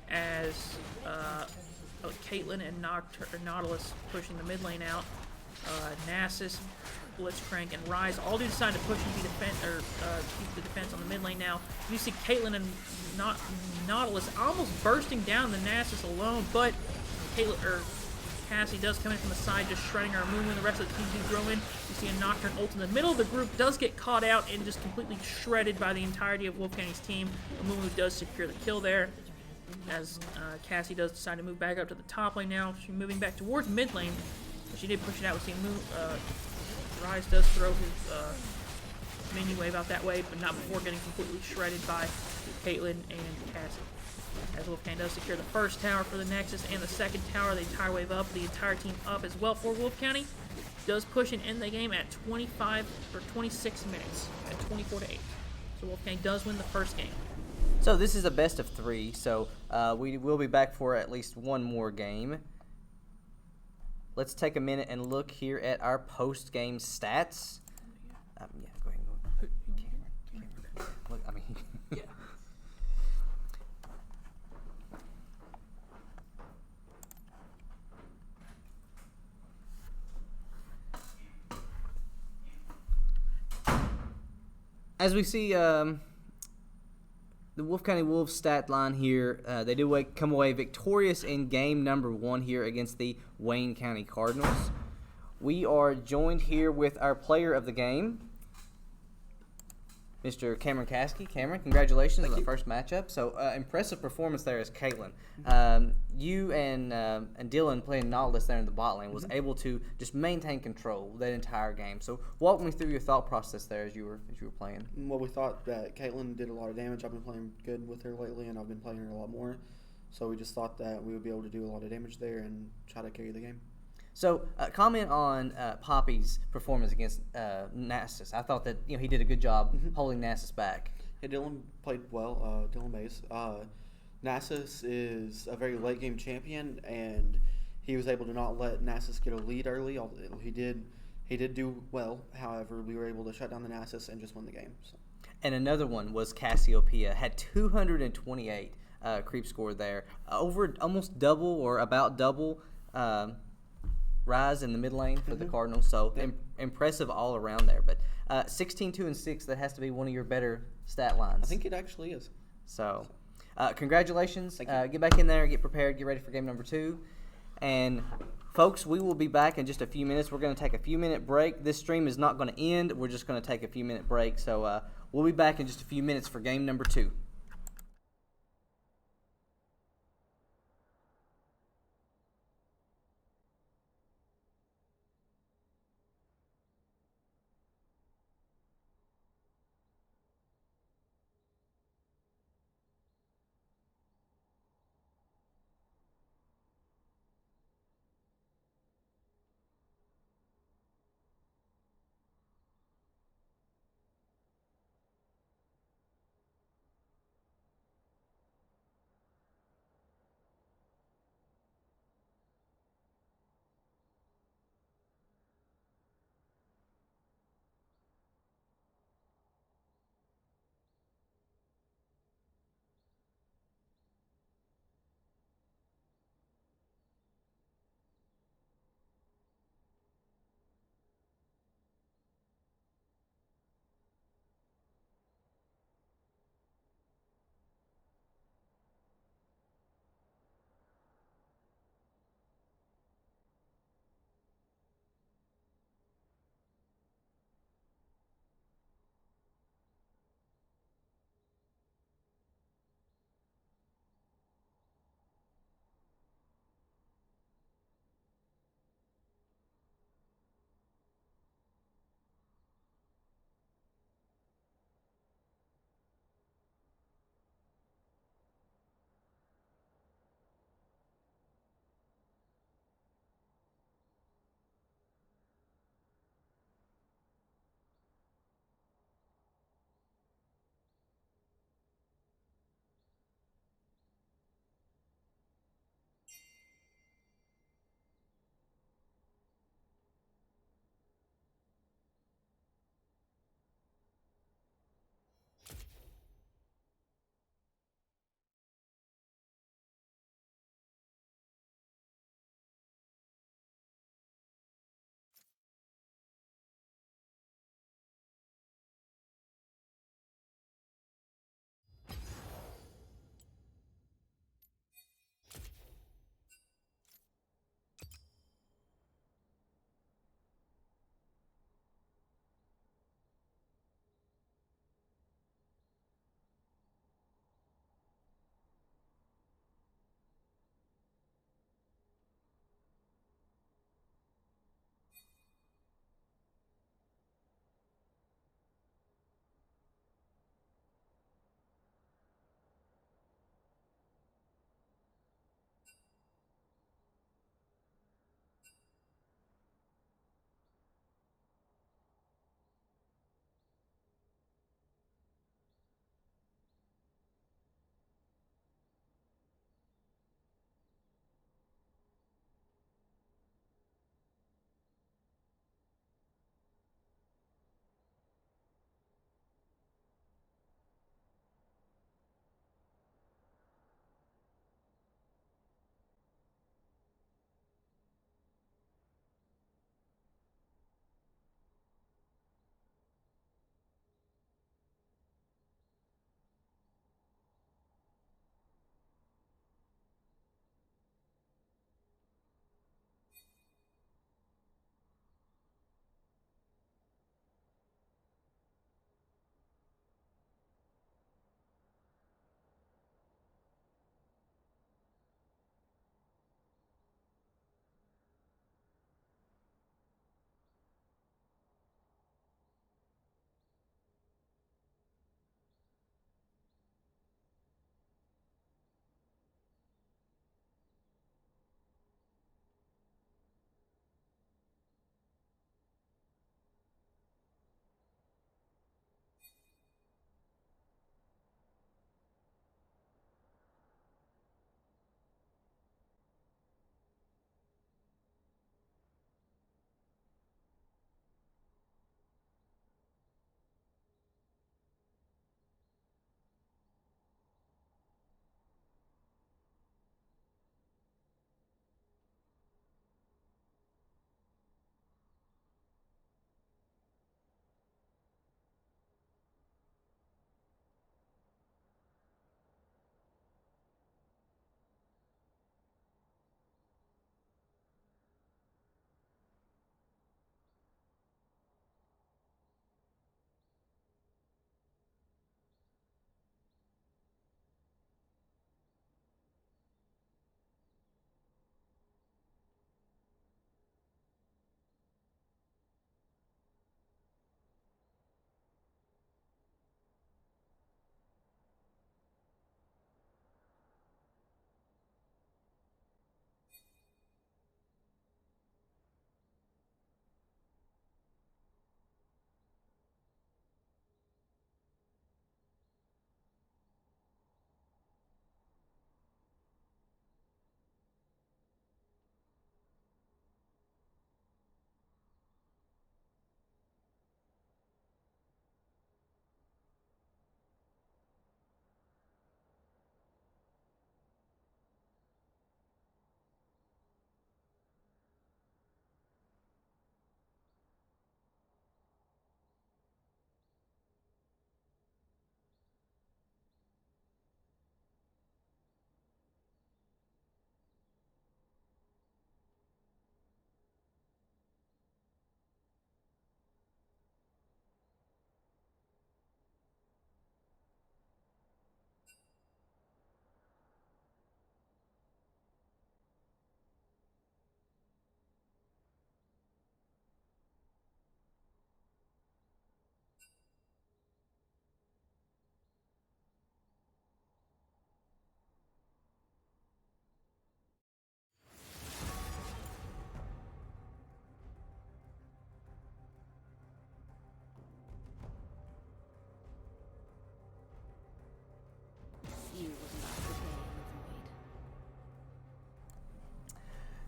as Caitlyn and Nautilus pushing the mid lane out. Nasus, Blitzcrank, and Rise all do decide to push and keep the defense on the mid lane now. You see Caitlyn and Nautilus almost bursting down the Nasus alone, but Cassie does come in from the side, just shredding her. Amumu and the rest of the team do throw in. You see a Nocturne ult in the middle of the group, does get caught out and just completely shredded by the entirety of Wolfe County's team. Amumu does secure the kill there. as Cassie does decide to move back up to the top lane now. She's moving back towards mid lane. She did push it out. We see Rise does throw his mini wave out that way, but not before getting completely shredded by Caitlyn and Cassie. As Wolfgang does secure the first tower for the Nexus and the second tower, they tire wave up, the entire team up as well for Wolfe County. Does push and end the game at 25 or 26 minutes at 24-8. So Wolfgang does win the first game. So this is a best of 3, so we will be back for at least one more game. Let's take a minute and look here at our post-game stats. Yeah, go ahead and go. Camera. Look, I mean, Yeah. as we see, the Wolfe County Wolves stat line here, they do come away victorious in game number 1 here against the Wayne County Cardinals. We are joined here with our player of the game, Mr. Cameron Caskey. Cameron, congratulations on the first matchup. So impressive performance there as Caitlyn. You and Dylan playing Nautilus there in the bot lane was able to just maintain control that entire game. So walk me through your thought process there as you were playing. Well, we thought that Caitlyn did a lot of damage. I've been playing good with her lately, and I've been playing her a lot more. So we just thought that we would be able to do a lot of damage there and try to carry the game. So comment on Poppy's performance against Nasus. I thought that he did a good job holding Nasus back. Yeah, Dylan played well. Dylan Mays. Nasus is a very late game champion, and he was able to not let Nasus get a lead early. He did do well. However, we were able to shut down the Nasus and just win the game. So. And another one was Cassiopeia. Had 228 creep score there, over almost double or about double. Rise in the mid lane for the Cardinals, so impressive all around there. But 16-2-6, that has to be one of your better stat lines. I think it actually is. So congratulations. Thank you. Get back in there, get prepared, get ready for game number 2. And folks, we will be back in just a few minutes. We're going to take a few-minute break. This stream is not going to end. We're just going to take a few-minute break. So we'll be back in just a few minutes for game number 2.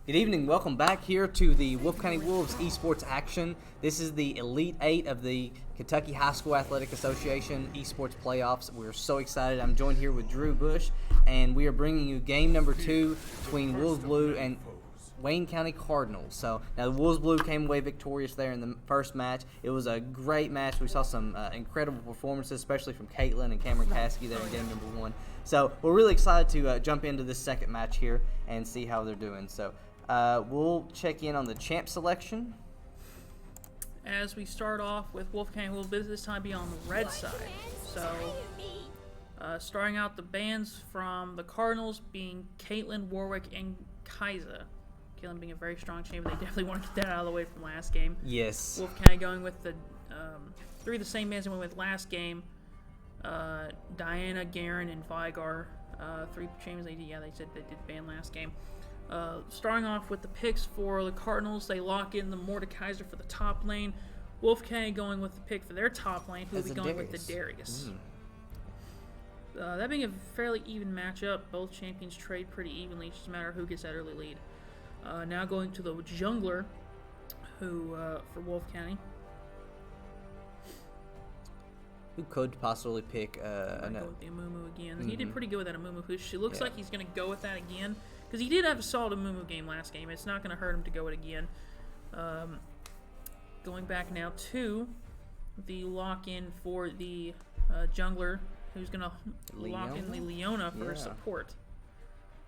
Good evening. Welcome back here to the Wolfe County Wolves Esports Action. This is the Elite 8 of the Kentucky High School Athletic Association Esports Playoffs. We're so excited. I'm joined here with Drew Bush, and we are bringing you game number 2 between Wolves Blue and Wayne County Cardinals. So now the Wolves Blue came away victorious there in the first match. It was a great match. We saw some incredible performances, especially from Caitlin and Cameron Caskey there in game number 1. So we're really excited to jump into this second match here and see how they're doing. So we'll check in on the champ selection. As we start off with Wolfe County, we'll this time be on the red side. So starting out the bands from the Cardinals being Caitlin, Warwick, and Kaiser. Caitlin being a very strong champion. They definitely want to get that out of the way from last game. Yes. Wolfe County going with the 3 of the same bands that went with last game. Diana, Guerin, and Vigar. 3 champions. They said they did ban last game. Starting off with the picks for the Cardinals, they lock in the Mordekaiser for the top lane. Wolfe County going with the pick for their top lane, who will be going with the Darius. That being a fairly even matchup, both champions trade pretty evenly. It's just a matter of who gets that early lead. Now going to the jungler, who for Wolfe County. Who could possibly pick Go with the Amumu again. He did pretty good with that Amumu. She looks like he's going to go with that again. Because he did have a solid Amumu game last game. It's not going to hurt him to go it again. Going back now to the lock-in for the jungler, who's going to lock in the Leona for support.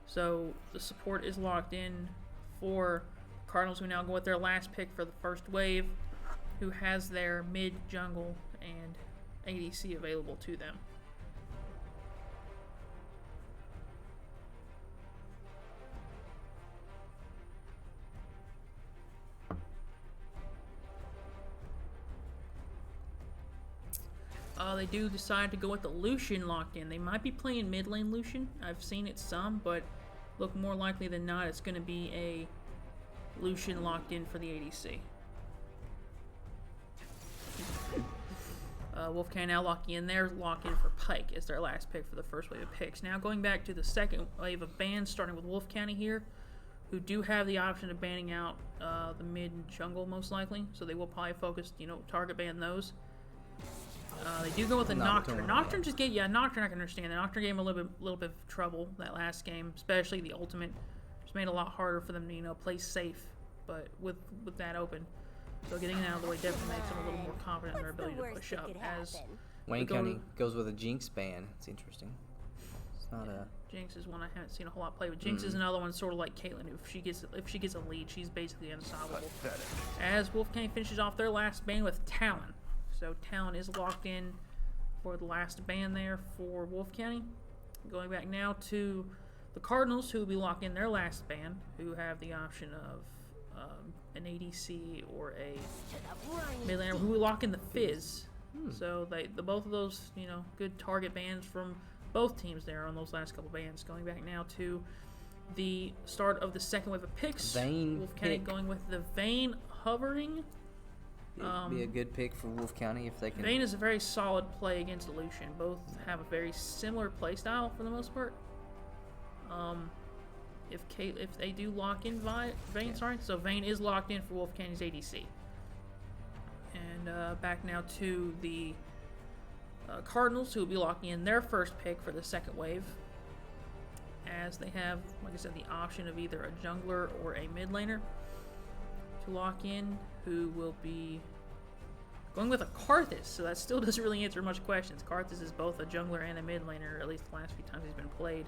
So the support is locked in for Cardinals, who now go with their last pick for the first wave, who has their mid, jungle, and ADC available to them. They do decide to go with the Lucian locked in. They might be playing mid lane Lucian. I've seen it some, but look, more likely than not, it's going to be a Lucian locked in for the ADC. Wolfe County now locking in their lock in for Pike as their last pick for the first wave of picks. Now going back to the second wave of bans, starting with Wolfe County here, who do have the option of banning out the mid and jungle most likely, so they will probably focus, target ban those. They do go with a Nocturne. Nocturne just gave Nocturne I can understand. The Nocturne gave him a little bit of trouble that last game, especially the ultimate. Just made it a lot harder for them to play safe, but with that open. So getting it out of the way definitely makes them a little more confident in their ability to push up. As Wayne County goes with a Jinx ban. It's interesting. It's not a Jinx is one I haven't seen a whole lot play with. Jinx is another one sort of like Caitlin. If she gets a lead, she's basically unstoppable. As Wolfe County finishes off their last ban with Talon. So Talon is locked in for the last ban there for Wolfe County. Going back now to the Cardinals, who will be locked in their last ban, who have the option of an ADC or a mid laner, who will lock in the Fizz. So both of those, good target bans from both teams there on those last couple bans. Going back now to the start of the second wave of picks. Wolfe County going with the Vayne hovering. Be a good pick for Wolfe County if they can. Vayne is a very solid play against Lucian. Both have a very similar play style for the most part. If they do lock in Vayne, so Vayne is locked in for Wolfe County's ADC. And back now to the Cardinals, who will be locking in their first pick for the second wave, as they have, like I said, the option of either a jungler or a mid laner to lock in, who will be going with a Karthus, so that still doesn't really answer much questions. Karthus is both a jungler and a mid laner, or at least the last few times he's been played.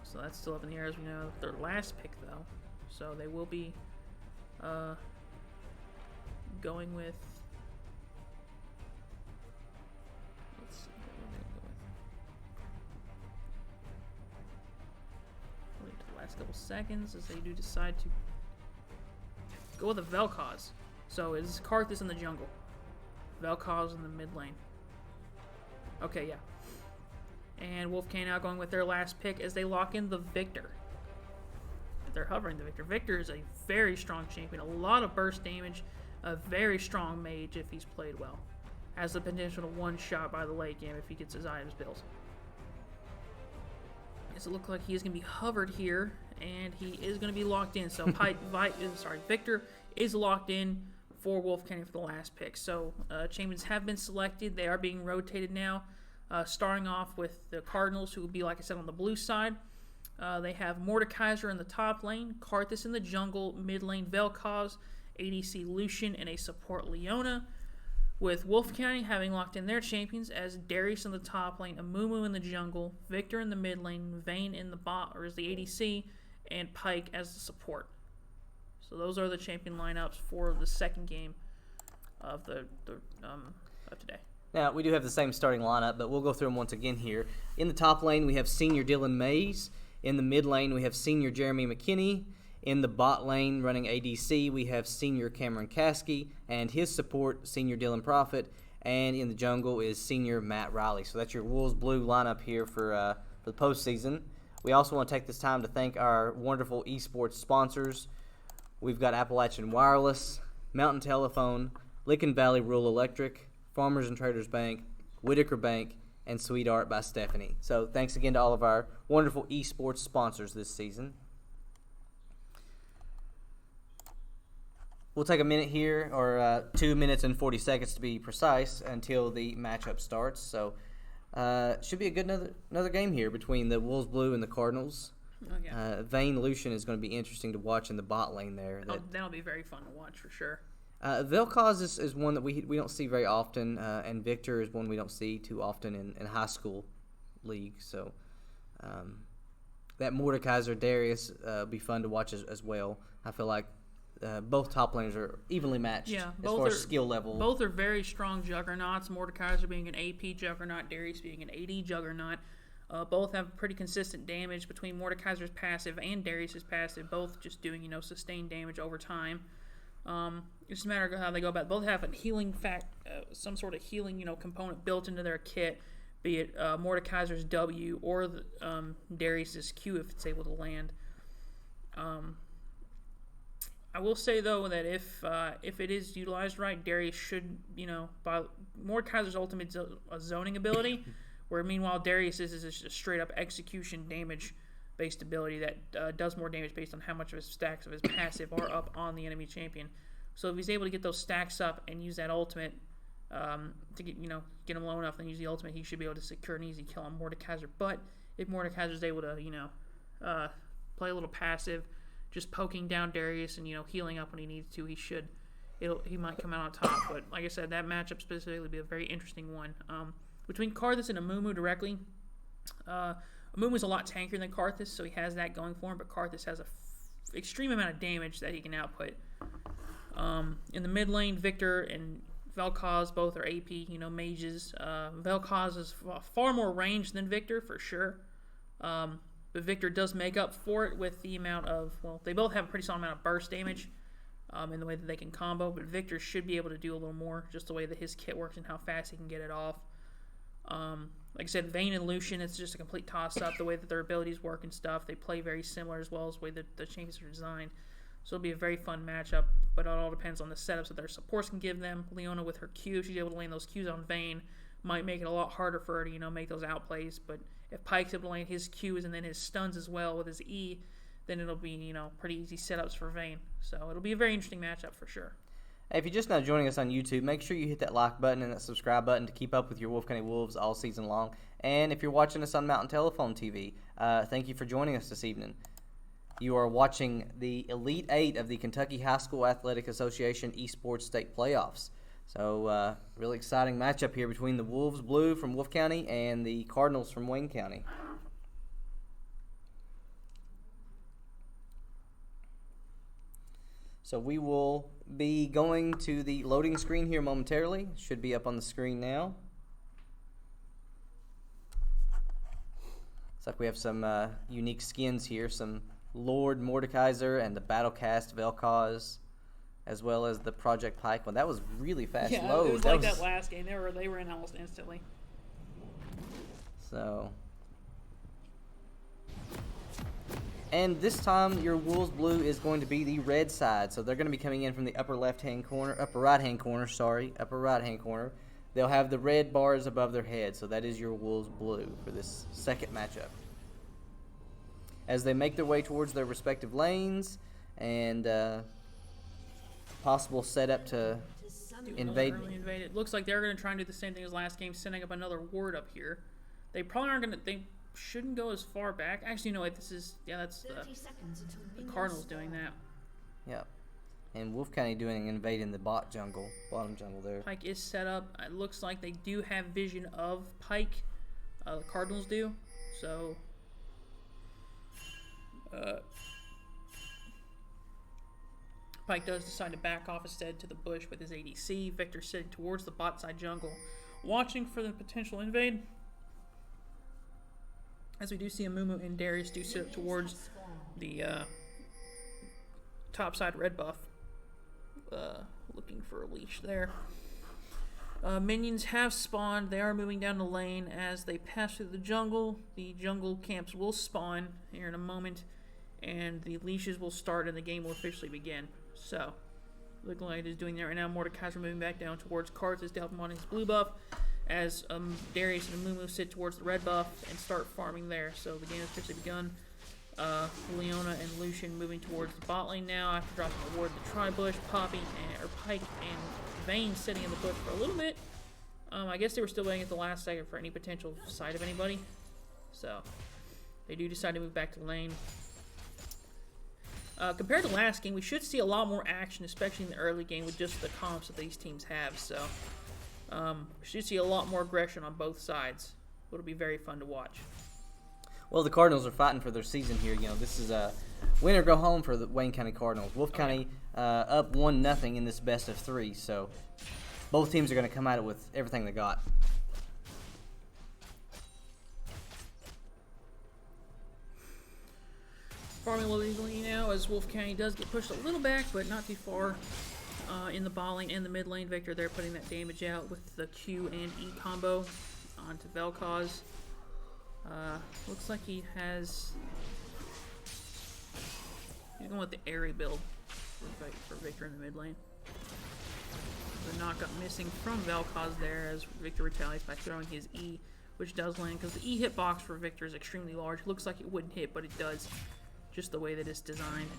So that's still up in the air as we know. Their last pick, though, so they will be going with. Let's see what we're gonna go with. Wait till the last couple seconds as they do decide to go with a Vel'Koz. So it's Karthus in the jungle, Vel'Koz in the mid lane. Okay, yeah. And Wolfe County now going with their last pick as they lock in the Victor. They're hovering the Victor. Victor is a very strong champion, a lot of burst damage, a very strong mage if he's played well. Has the potential to one-shot by the late game if he gets his items built. as it looked like he is going to be hovered here, and he is going to be locked in. So Victor is locked in for Wolfe County for the last pick. So champions have been selected. They are being rotated now, starting off with the Cardinals, who will be, like I said, on the blue side. They have Mordekaiser in the top lane, Karthus in the jungle, mid lane Vel'Koz, ADC Lucian, and a support Leona. With Wolfe County having locked in their champions as Darius in the top lane, Amumu in the jungle, Victor in the mid lane, Vayne in the bot or as the ADC, and Pike as the support. So those are the champion lineups for the second game of of today. Now, we do have the same starting lineup, but we'll go through them once again here. In the top lane, we have senior Dylan Mays. In the mid lane, we have senior Jeremy McKinney. In the bot lane, running ADC, we have senior Cameron Caskey and his support, senior Dylan Profit. And in the jungle is senior Matt Riley. So that's your Wolves Blue lineup here for the postseason. We also want to take this time to thank our wonderful esports sponsors. We've got Appalachian Wireless, Mountain Telephone, Licking Valley Rural Electric, Farmers and Traders Bank, Whitaker Bank, and Sweet Art by Stephanie. So thanks again to all of our wonderful esports sponsors this season. We'll take a minute here, or 2 minutes and 40 seconds to be precise, until the matchup starts. So should be a good another game here between the Wolves Blue and the Cardinals. Okay. Vayne Lucian is going to be interesting to watch in the bot lane there. That'll be very fun to watch for sure. Vel'Koz is one that we don't see very often, and Victor is one we don't see too often in high school league. So that Mordekaiser Darius will be fun to watch as well. I feel like both top laners are evenly matched as far as skill level. Both are very strong juggernauts. Mordekaiser being an AP juggernaut, Darius being an AD juggernaut. Both have pretty consistent damage between Mordekaiser's passive and Darius's passive, both just doing, sustained damage over time. It's just a matter of how they go about it. Both have a healing some sort of healing, component built into their kit, be it Mordekaiser's W or Darius's Q if it's able to land. I will say though that if it is utilized right, Darius should, by Mordekaiser's ultimate a zoning ability, where meanwhile Darius is just a straight up execution damage based ability that does more damage based on how much of his stacks of his passive are up on the enemy champion. So if he's able to get those stacks up and use that ultimate to get him low enough, then use the ultimate, he should be able to secure an easy kill on Mordekaiser. But if Mordekaiser's able to play a little passive, just poking down Darius and healing up when he needs to, he might come out on top. But like I said, that matchup specifically would be a very interesting one. Between Karthus and Amumu directly, Amumu's a lot tankier than Karthus, so he has that going for him, but Karthus has extreme amount of damage that he can output. In the mid lane, Victor and Vel'Koz both are AP, mages. Vel'Koz is far more ranged than Victor, for sure. But Victor does make up for it with the amount of, they both have a pretty solid amount of burst damage in the way that they can combo, but Victor should be able to do a little more, just the way that his kit works and how fast he can get it off. Like I said, Vayne and Lucian, it's just a complete toss-up, the way that their abilities work and stuff. They play very similar as well as the way that the champions are designed. So it'll be a very fun matchup, but it all depends on the setups that their supports can give them. Leona with her Q, if she's able to land those Qs on Vayne, might make it a lot harder for her to, make those outplays. But if Pike's able to land his Qs and then his stuns as well with his E, then it'll be, pretty easy setups for Vayne. So it'll be a very interesting matchup for sure. Hey, if you're just now joining us on YouTube, make sure you hit that like button and that subscribe button to keep up with your Wolfe County Wolves all season long. And if you're watching us on Mountain Telephone TV, thank you for joining us this evening. You are watching the Elite 8 of the Kentucky High School Athletic Association Esports State Playoffs. So, really exciting matchup here between the Wolves Blue from Wolfe County and the Cardinals from Wayne County. So we will be going to the loading screen here momentarily. Should be up on the screen now. Looks like we have some unique skins here. Some Lord Mordekaiser and the Battlecast Vel'Koz, as well as the Project Pike one. That was really fast load. It was like that last game. They were in almost instantly. So... And this time, your Wolves Blue is going to be the red side. So they're going to be coming in from the upper right-hand corner. They'll have the red bars above their head. So that is your Wolves Blue for this second matchup. as they make their way towards their respective lanes and possible setup to invade. Invade. It looks like they're going to try and do the same thing as last game, setting up another ward up here. They probably aren't going to. They shouldn't go as far back. Actually, you know what? This is that's the Cardinals doing that. Yeah. And Wolfe County invading the bottom jungle there. Pike is set up. It looks like they do have vision of Pike. The Cardinals do. So, Pike does decide to back off instead to the bush with his ADC. Victor sitting towards the bot side jungle, watching for the potential invade. As we do see Amumu and Darius do sit towards the top side red buff. Looking for a leash there. Minions have spawned. They are moving down the lane as they pass through the jungle. The jungle camps will spawn here in a moment, and the leashes will start and the game will officially begin. So, looking like it is doing that right now. Mordekaiser moving back down towards Karthus to help him on his blue buff, as Darius and Amumu sit towards the red buff and start farming there. So the game has officially begun. Leona and Lucian moving towards the bot lane now after dropping a ward to Tri-Bush, Poppy, or Pike and Vayne sitting in the bush for a little bit. I guess they were still waiting at the last second for any potential sight of anybody. So they do decide to move back to lane. Compared to last game, we should see a lot more action, especially in the early game with just the comps that these teams have. So we should see a lot more aggression on both sides. It'll be very fun to watch. Well, the Cardinals are fighting for their season here. You know, this is a win or go home for the Wayne County Cardinals. Wolfe County up 1-0 in this best of 3. So both teams are going to come at it with everything they got. Farming illegally now as Wolfe County does get pushed a little back, but not too far in the ball lane and the mid lane. Victor there putting that damage out with the Q and E combo onto Vel'Koz. Looks like he's going with the airy build for Victor in the mid lane. The knockup missing from Vel'Koz there as Victor retaliates by throwing his E, which does land because the E hitbox for Victor is extremely large. Looks like it wouldn't hit, but it does, just the way that it's designed.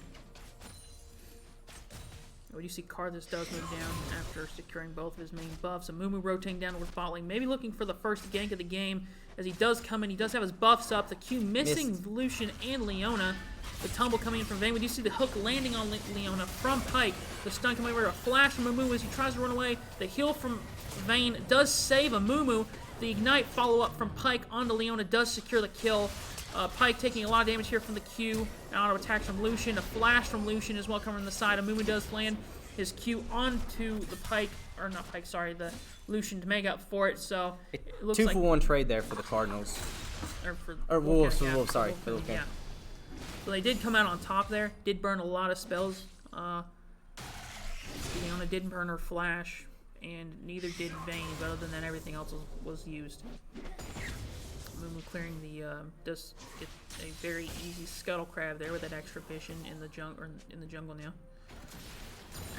What you see, Karthus does move down after securing both of his main buffs. Amumu rotating down towards bot lane, maybe looking for the first gank of the game as he does come in. He does have his buffs up. The Q missing Lucian and Leona. The tumble coming in from Vayne. We do see the hook landing on Leona from Pike. The stun coming over, a flash from Amumu as he tries to run away. The heal from Vayne does save Amumu. The ignite follow-up from Pike onto Leona does secure the kill. Pike taking a lot of damage here from the Q. An auto attack from Lucian. A flash from Lucian as well coming from the side. Amumu does land his Q onto the Pike, or not Pike, sorry, the Lucian to make up for it. So it looks like 2-for-1 trade there for the Cardinals. Or Wolves, yeah, Wolves, sorry. Wolfe, Okay. yeah. So they did come out on top there. Did burn a lot of spells. Leona didn't burn her flash, and neither did Vayne. But other than that, everything else was used. Mumu clearing the does get a very easy scuttle crab there with that extra vision in the jungle now.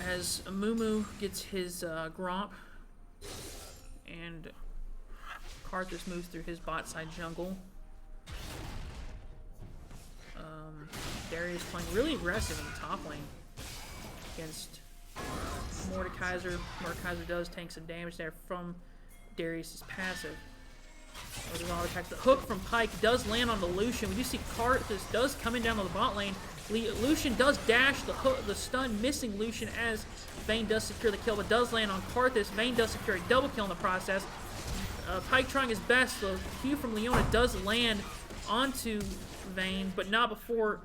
As Mumu gets his Gromp, and Karthus moves through his bot side jungle. Darius playing really aggressive in the top lane against Mordekaiser. Mordekaiser does take some damage there from Darius' passive. The hook from Pike does land on the Lucian. We do see Karthus does come in down to the bot lane. Lucian does dash the stun, missing Lucian as Vayne does secure the kill, but does land on Karthus. Vayne does secure a double kill in the process. Pike trying his best. The Q from Leona does land onto Vayne, but not before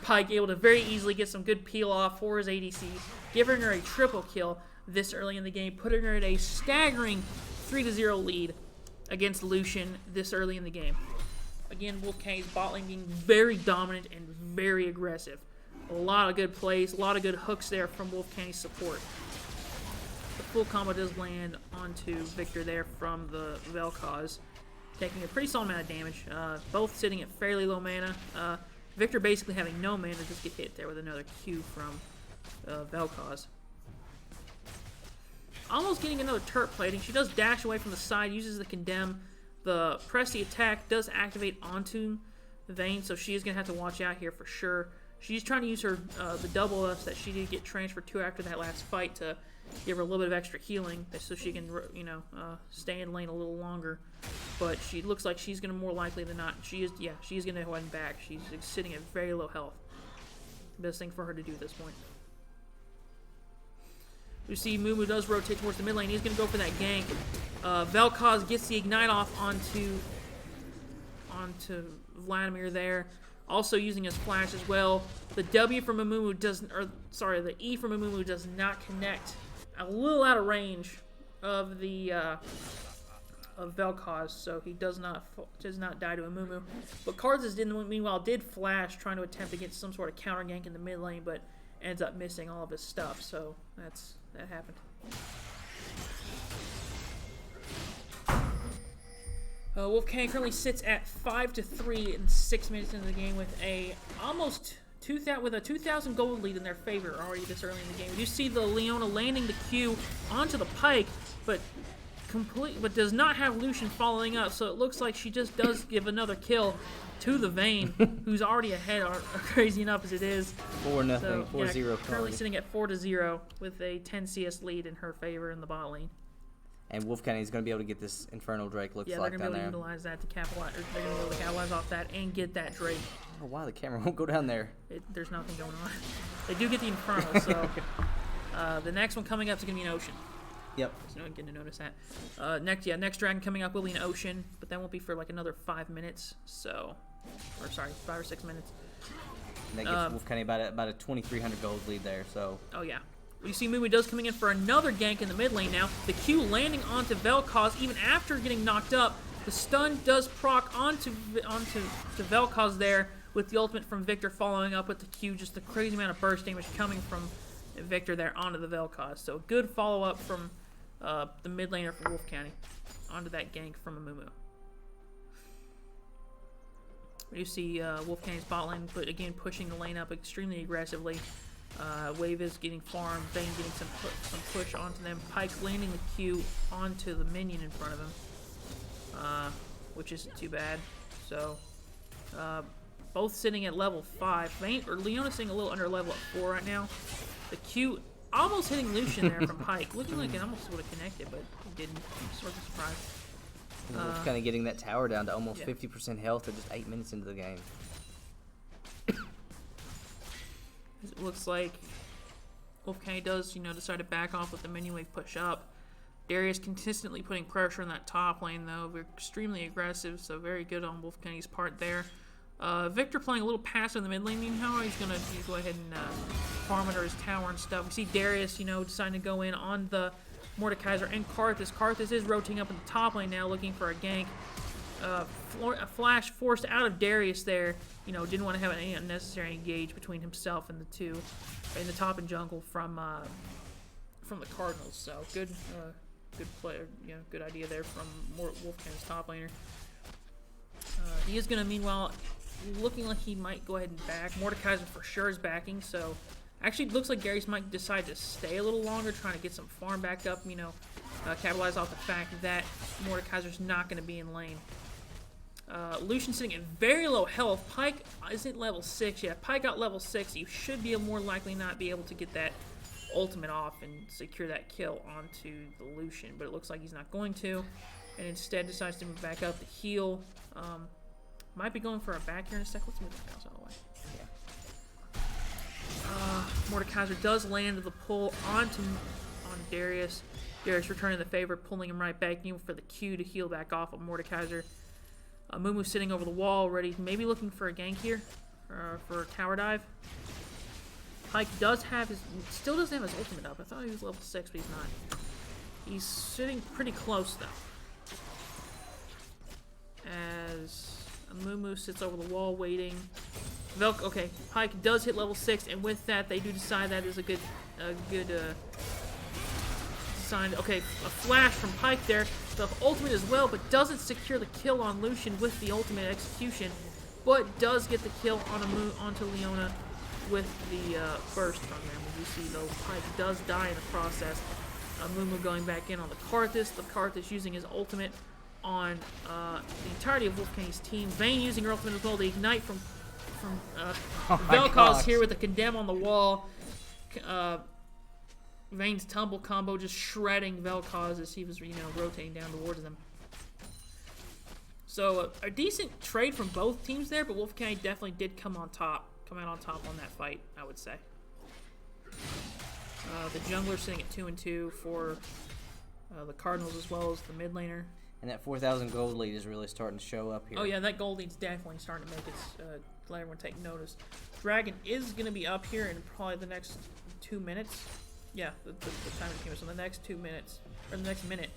Pike able to very easily get some good peel off for his ADC, giving her a triple kill this early in the game, putting her at a staggering 3-0 lead against Lucian this early in the game. Again, Wolfe County's bot lane being very dominant and very aggressive. A lot of good plays, a lot of good hooks there from Wolfe County's support. The full combo does land onto Victor there from the Vel'Koz, taking a pretty solid amount of damage. Both sitting at fairly low mana. Victor basically having no mana, just get hit there with another Q from Vel'Koz. Almost getting another turret plating. She does dash away from the side, uses the condemn. The press the attack does activate onto Vayne, so she is going to have to watch out here for sure. She's trying to use her the double ups that she did get transferred to after that last fight to give her a little bit of extra healing so she can, stay in lane a little longer. But she looks like she's going to more likely than not. She is going to go ahead and back. She's sitting at very low health. Best thing for her to do at this point. We see Mumu does rotate towards the mid lane. He's going to go for that gank. Vel'Koz gets the ignite off onto Vladimir there. Also using his flash as well. The W from Mumu the E from Mumu does not connect. A little out of range of the of Vel'Koz, so he does not die to a Mumu. But Cardinals meanwhile did flash, trying to attempt to get some sort of counter gank in the mid lane, but ends up missing all of his stuff. So that happened. Wolfe currently sits at 5-3 in 6 minutes into the game with a almost 2,000 gold lead in their favor already this early in the game. You see the Leona landing the Q onto the Pyke, but does not have Lucian following up. So it looks like she just does give another kill to the Vayne, who's already ahead, crazy enough as it is. 4-0, So, 4-0. currently sitting at 4-0 with a 10 CS lead in her favor in the bot lane. And Wolfe County is going to be able to get this Infernal Drake, looks like, they're going to be able to utilize that to capitalize. They're going to be able to capitalize off that and get that Drake. Oh, wow, the camera won't go down there. There's nothing going on. They do get the Infernal, so the next one coming up is going to be an Ocean. Yep. So no one getting to notice that. Next dragon coming up will be an Ocean, but that won't be for like another 5 minutes. 5 or 6 minutes. And that gives Wolfe County about a 2,300 gold lead there. So. Oh yeah. You see Mumu does coming in for another gank in the mid lane now. The Q landing onto Vel'Koz even after getting knocked up. The stun does proc onto Vel'Koz there with the ultimate from Victor following up with the Q. Just the crazy amount of burst damage coming from Victor there onto the Vel'Koz. So good follow up from the mid laner for Wolfe County onto that gank from a Mumu. You see Wolfe County's bot lane, but again pushing the lane up extremely aggressively. Wave is getting farmed, Vayne getting some push onto them. Pyke landing the Q onto the minion in front of him, which isn't too bad. So, both sitting at level 5. Leona's sitting a little under level at 4 right now. The Q almost hitting Lucian there from Pyke. Looking like it almost would have connected, but it didn't. Sort of surprised. Wolfe kind of getting that tower down to almost 50% health at just 8 minutes into the game. It looks like Wolfe County does, decide to back off with the minion wave push up. Darius consistently putting pressure on that top lane, though. We're extremely aggressive, so very good on Wolfe County's part there. Victor playing a little passive in the mid lane. He's going to go ahead and farm under his tower and stuff. We see Darius, deciding to go in on the Mordekaiser and Karthus. Karthus is rotating up in the top lane now, looking for a gank. A flash forced out of Darius there. Didn't want to have any unnecessary engage between himself and the two in the top and jungle from the Cardinals. So good player, good idea there from Wolfe County's top laner. He is going to meanwhile looking like he might go ahead and back. Mordekaiser for sure is backing. So actually it looks like Darius might decide to stay a little longer, trying to get some farm back up. Capitalize off the fact that Mordekaiser's not going to be in lane. Lucian sitting at very low health. Pyke isn't level 6 yet. Pyke got level 6. You should be more likely not be able to get that ultimate off and secure that kill onto the Lucian, but it looks like he's not going to, and instead decides to move back up to heal. Might be going for a back here in a sec. Let's move the mouse out of the way. Mordekaiser does land the pull on Darius. Darius returning the favor, pulling him right back, even for the Q to heal back off of Mordekaiser. Mumu sitting over the wall, ready, maybe looking for a gank here, for a tower dive. Pyke still doesn't have his ultimate up. I thought he was level 6, but he's not. He's sitting pretty close though. As Mumu sits over the wall waiting. Pyke does hit level 6, and with that, they do decide that is a good sign. Okay, a flash from Pyke there. The ultimate as well, but doesn't secure the kill on Lucian with the ultimate execution, but does get the kill on onto Leona with the burst from them. As you see, though, Pyke does die in the process. Mumu going back in on the Karthus. The Karthus using his ultimate on the entirety of Wolfe Kenny's team. Vayne using her ultimate as well to ignite from Oh my Vel'Koz gosh. here with the condemn on the wall. Vayne's tumble combo just shredding Vel'Koz as he was, rotating down towards them. So a decent trade from both teams there, but Wolfe Kenny definitely did come out on top on that fight, I would say. The jungler sitting at 2-2 for the Cardinals as well as the mid laner. And that 4,000 gold lead is really starting to show up here. Oh yeah, that gold lead's definitely starting to make its let everyone take notice. Dragon is going to be up here in probably the next 2 minutes. Yeah, the time it came. So the next 2 minutes, or the next minute.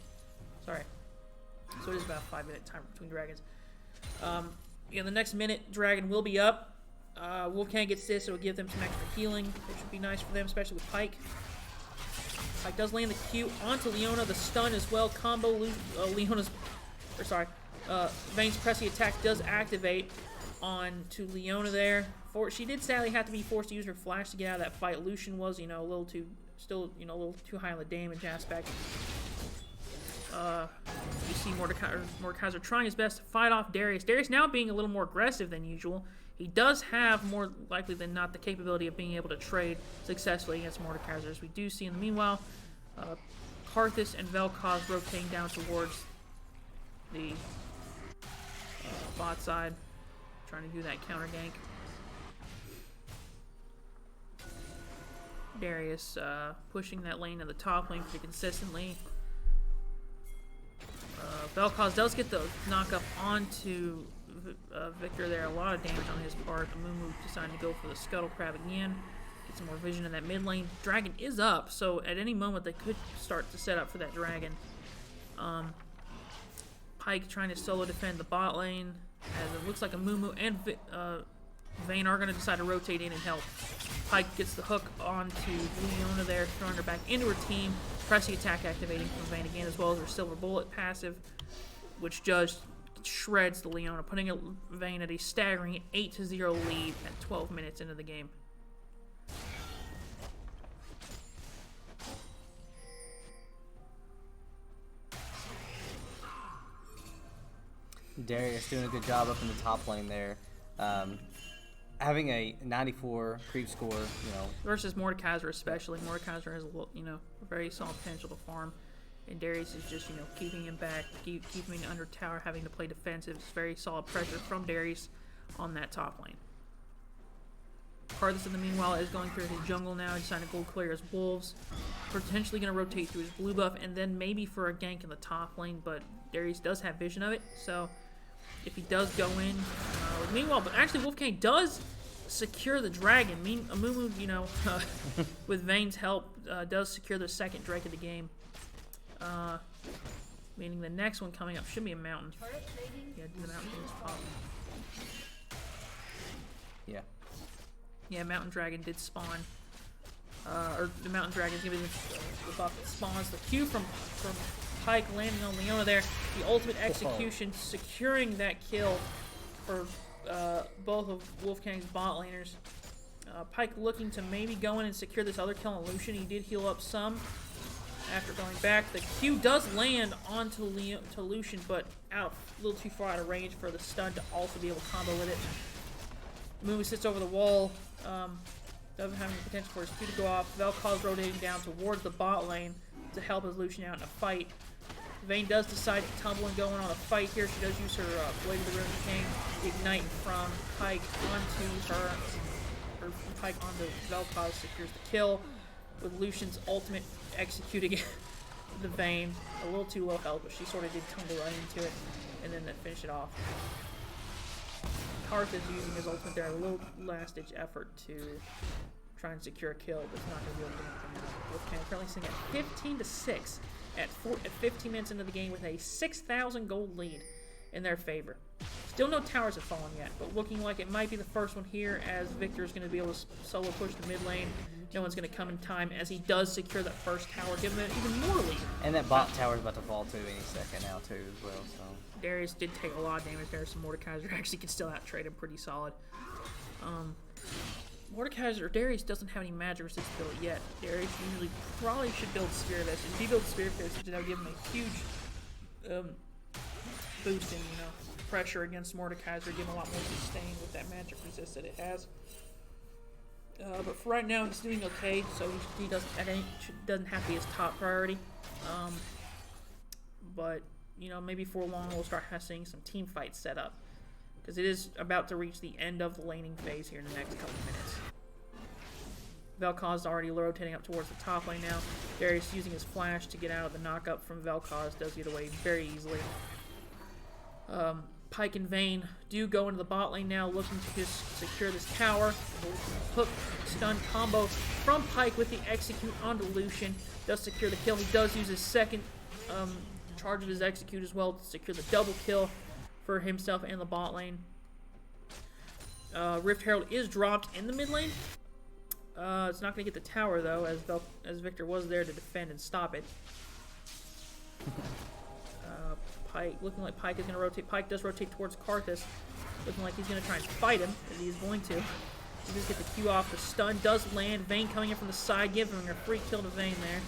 Sorry. So it is about a 5-minute time between dragons. The next minute, Dragon will be up. Wolfe Kenny gets this, it'll give them some extra healing, which should be nice for them, especially with Pyke. Pyke does land the Q onto Leona, the stun as well. Combo Vayne's pressing attack does activate onto Leona there. She did sadly have to be forced to use her flash to get out of that fight. Lucian was, a little too high on the damage aspect. You see Mordekaiser trying his best to fight off Darius. Darius now being a little more aggressive than usual. He does have, more likely than not, the capability of being able to trade successfully against Mordekaiser, as we do see in the meanwhile. Karthus and Vel'Koz rotating down towards the bot side, trying to do that counter gank. Darius pushing that lane to the top lane pretty consistently. Vel'Koz does get the knock up onto Victor there. A lot of damage on his part. Amumu deciding to go for the Scuttle Crab again. Get some more vision in that mid lane. Dragon is up, so at any moment they could start to set up for that Dragon. Pyke trying to solo defend the bot lane, as it looks like Amumu and Vayne are going to decide to rotate in and help. Pyke gets the hook onto Leona there, throwing her back into her team. Pressing attack activating from Vayne again, as well as her Silver Bullet passive, which just shreds the Leona, putting Vayne at a staggering 8-0 lead at 12 minutes into the game. Darius doing a good job up in the top lane there. Having a 94 creep score, versus Mordekaiser especially. Mordekaiser has a very solid potential to farm, and Darius is just keeping him back, keeping him under tower, having to play defensive. It's very solid pressure from Darius on that top lane. Karthus in the meanwhile is going through his jungle now, deciding to go clear his wolves, potentially going to rotate through his blue buff, and then maybe for a gank in the top lane. But Darius does have vision of it, so if he does go in, meanwhile, but actually Wolfe Kenny does secure the Dragon. Amumu, with Vayne's help, does secure the second Drake of the game. Meaning the next one coming up should be a Mountain. Yeah, the Mountain is pop. Yeah, Mountain Dragon did spawn. Or the Mountain Dragon is going to be the buff that spawns. The Q from Pyke landing on Leona there. The ultimate execution, securing that kill for both of Wolfe Kenny's bot laners. Pyke looking to maybe go in and secure this other kill on Lucian. He did heal up some after going back. The Q does land onto Lucian, but a little too far out of range for the stun to also be able to combo with it. Mumu sits over the wall. Doesn't have any potential for his Q to go off. Vel'Koz rotating down towards the bot lane to help his Lucian out in a fight. Vayne does decide to tumble and go in on a fight here. She does use her Blade of the Ruined King, ignite from Pyke onto her, or Pyke onto Vel'Koz, secures the kill with Lucian's ultimate executing the Vayne. A little too low health, but she sort of did tumble right into it, and then finish it off. Karth is using his ultimate there, a little last-ditch effort to try and secure a kill, but it's not going to be able to do anything. Wolfe Kenny currently sitting at 15-6 at 15 minutes into the game with a 6,000 gold lead in their favor. Still no towers have fallen yet, but looking like it might be the first one here, as Victor is going to be able to solo push the mid lane. No one's going to come in time as he does secure that first tower, giving it even more lead. And that bot tower is about to fall too any second now too as well. So Darius did take a lot of damage there, so Mordekaiser actually can still out-trade him pretty solid. Darius doesn't have any magic resist build yet. Darius usually probably should build Sphere of Essence. If he builds Sphere of Essence, that would give him a huge boost in, pressure against Mordekaiser, give him a lot more sustain with that magic resist that it has. But for right now, he's doing okay, so he doesn't have to be his top priority. But you know, maybe for long we'll start seeing some team fights set up, because it is about to reach the end of the laning phase here in the next couple minutes. Vel'Koz is already rotating up towards the top lane now. Darius using his flash to get out of the knockup from Vel'Koz, does get away very easily. Pyke and Vayne do go into the bot lane now, looking to just secure this tower. Hook stun combo from Pyke with the execute onto Lucian. Does secure the kill. He does use his second charge of his execute as well to secure the double kill for himself and the bot lane. Rift Herald is dropped in the mid lane. It's not going to get the tower though, as Victor was there to defend and stop it. Pyke, looking like Pyke is going to rotate. Pyke does rotate towards Karthus, looking like he's going to try and fight him, as he is going to. He does get the Q off. The stun does land. Vayne coming in from the side, giving a free kill to Vayne there.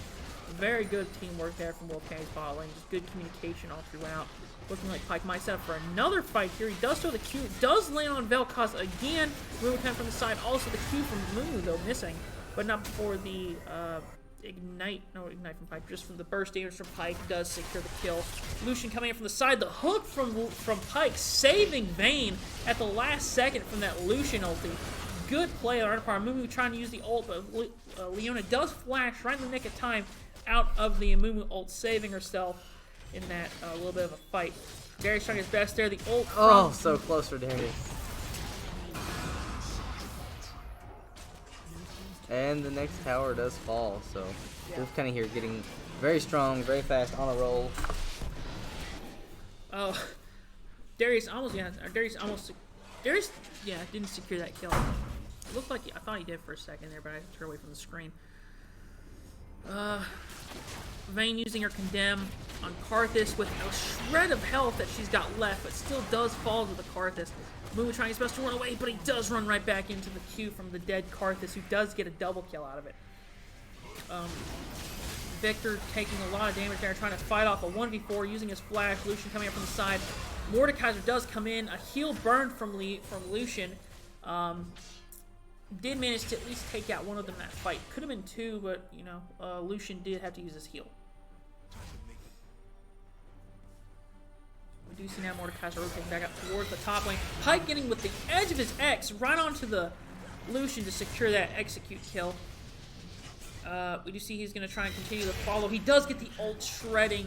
Very good teamwork there from Wolfe bot lane. Just good communication all throughout. Looking like Pyke might set up for another fight here. He does throw the Q. Does land on Vel'Koz again. Mumu coming from the side. Also the Q from Mumu, though, missing. But not before the ignite. No, ignite from Pyke. Just from the burst damage from Pyke. Does secure the kill. Lucian coming in from the side. The hook from Pyke, saving Vayne at the last second from that Lucian ulti. Good play on our part. Mumu trying to use the ult, but Leona does flash right in the nick of time out of the Mumu ult, saving herself in that little bit of a fight. Darius trying his best there. The ult. Oh, so close for Darius. And the next tower does fall, so Wolfe kind of here getting very strong, very fast, on a roll. Oh, Darius didn't secure that kill. It looked like I thought he did for a second there, but I turned away from the screen. Vayne using her condemn on Karthus with a shred of health that she's got left, but still does fall to the Karthus. Mumu trying his best to run away, but he does run right back into the Q from the dead Karthus, who does get a double kill out of it. Victor taking a lot of damage there, trying to fight off a 1v4 using his flash. Lucian coming up from the side. Mordekaiser does come in. A heal burn from Lucian. Did manage to at least take out one of them in that fight. Could have been two, but, you know, Lucian did have to use his heal. We do see now Mordekaiser rotating back up towards the top lane. Pyke getting with the edge of his X right onto the Lucian to secure that execute kill. We do see he's going to try and continue the follow. He does get the ult, shredding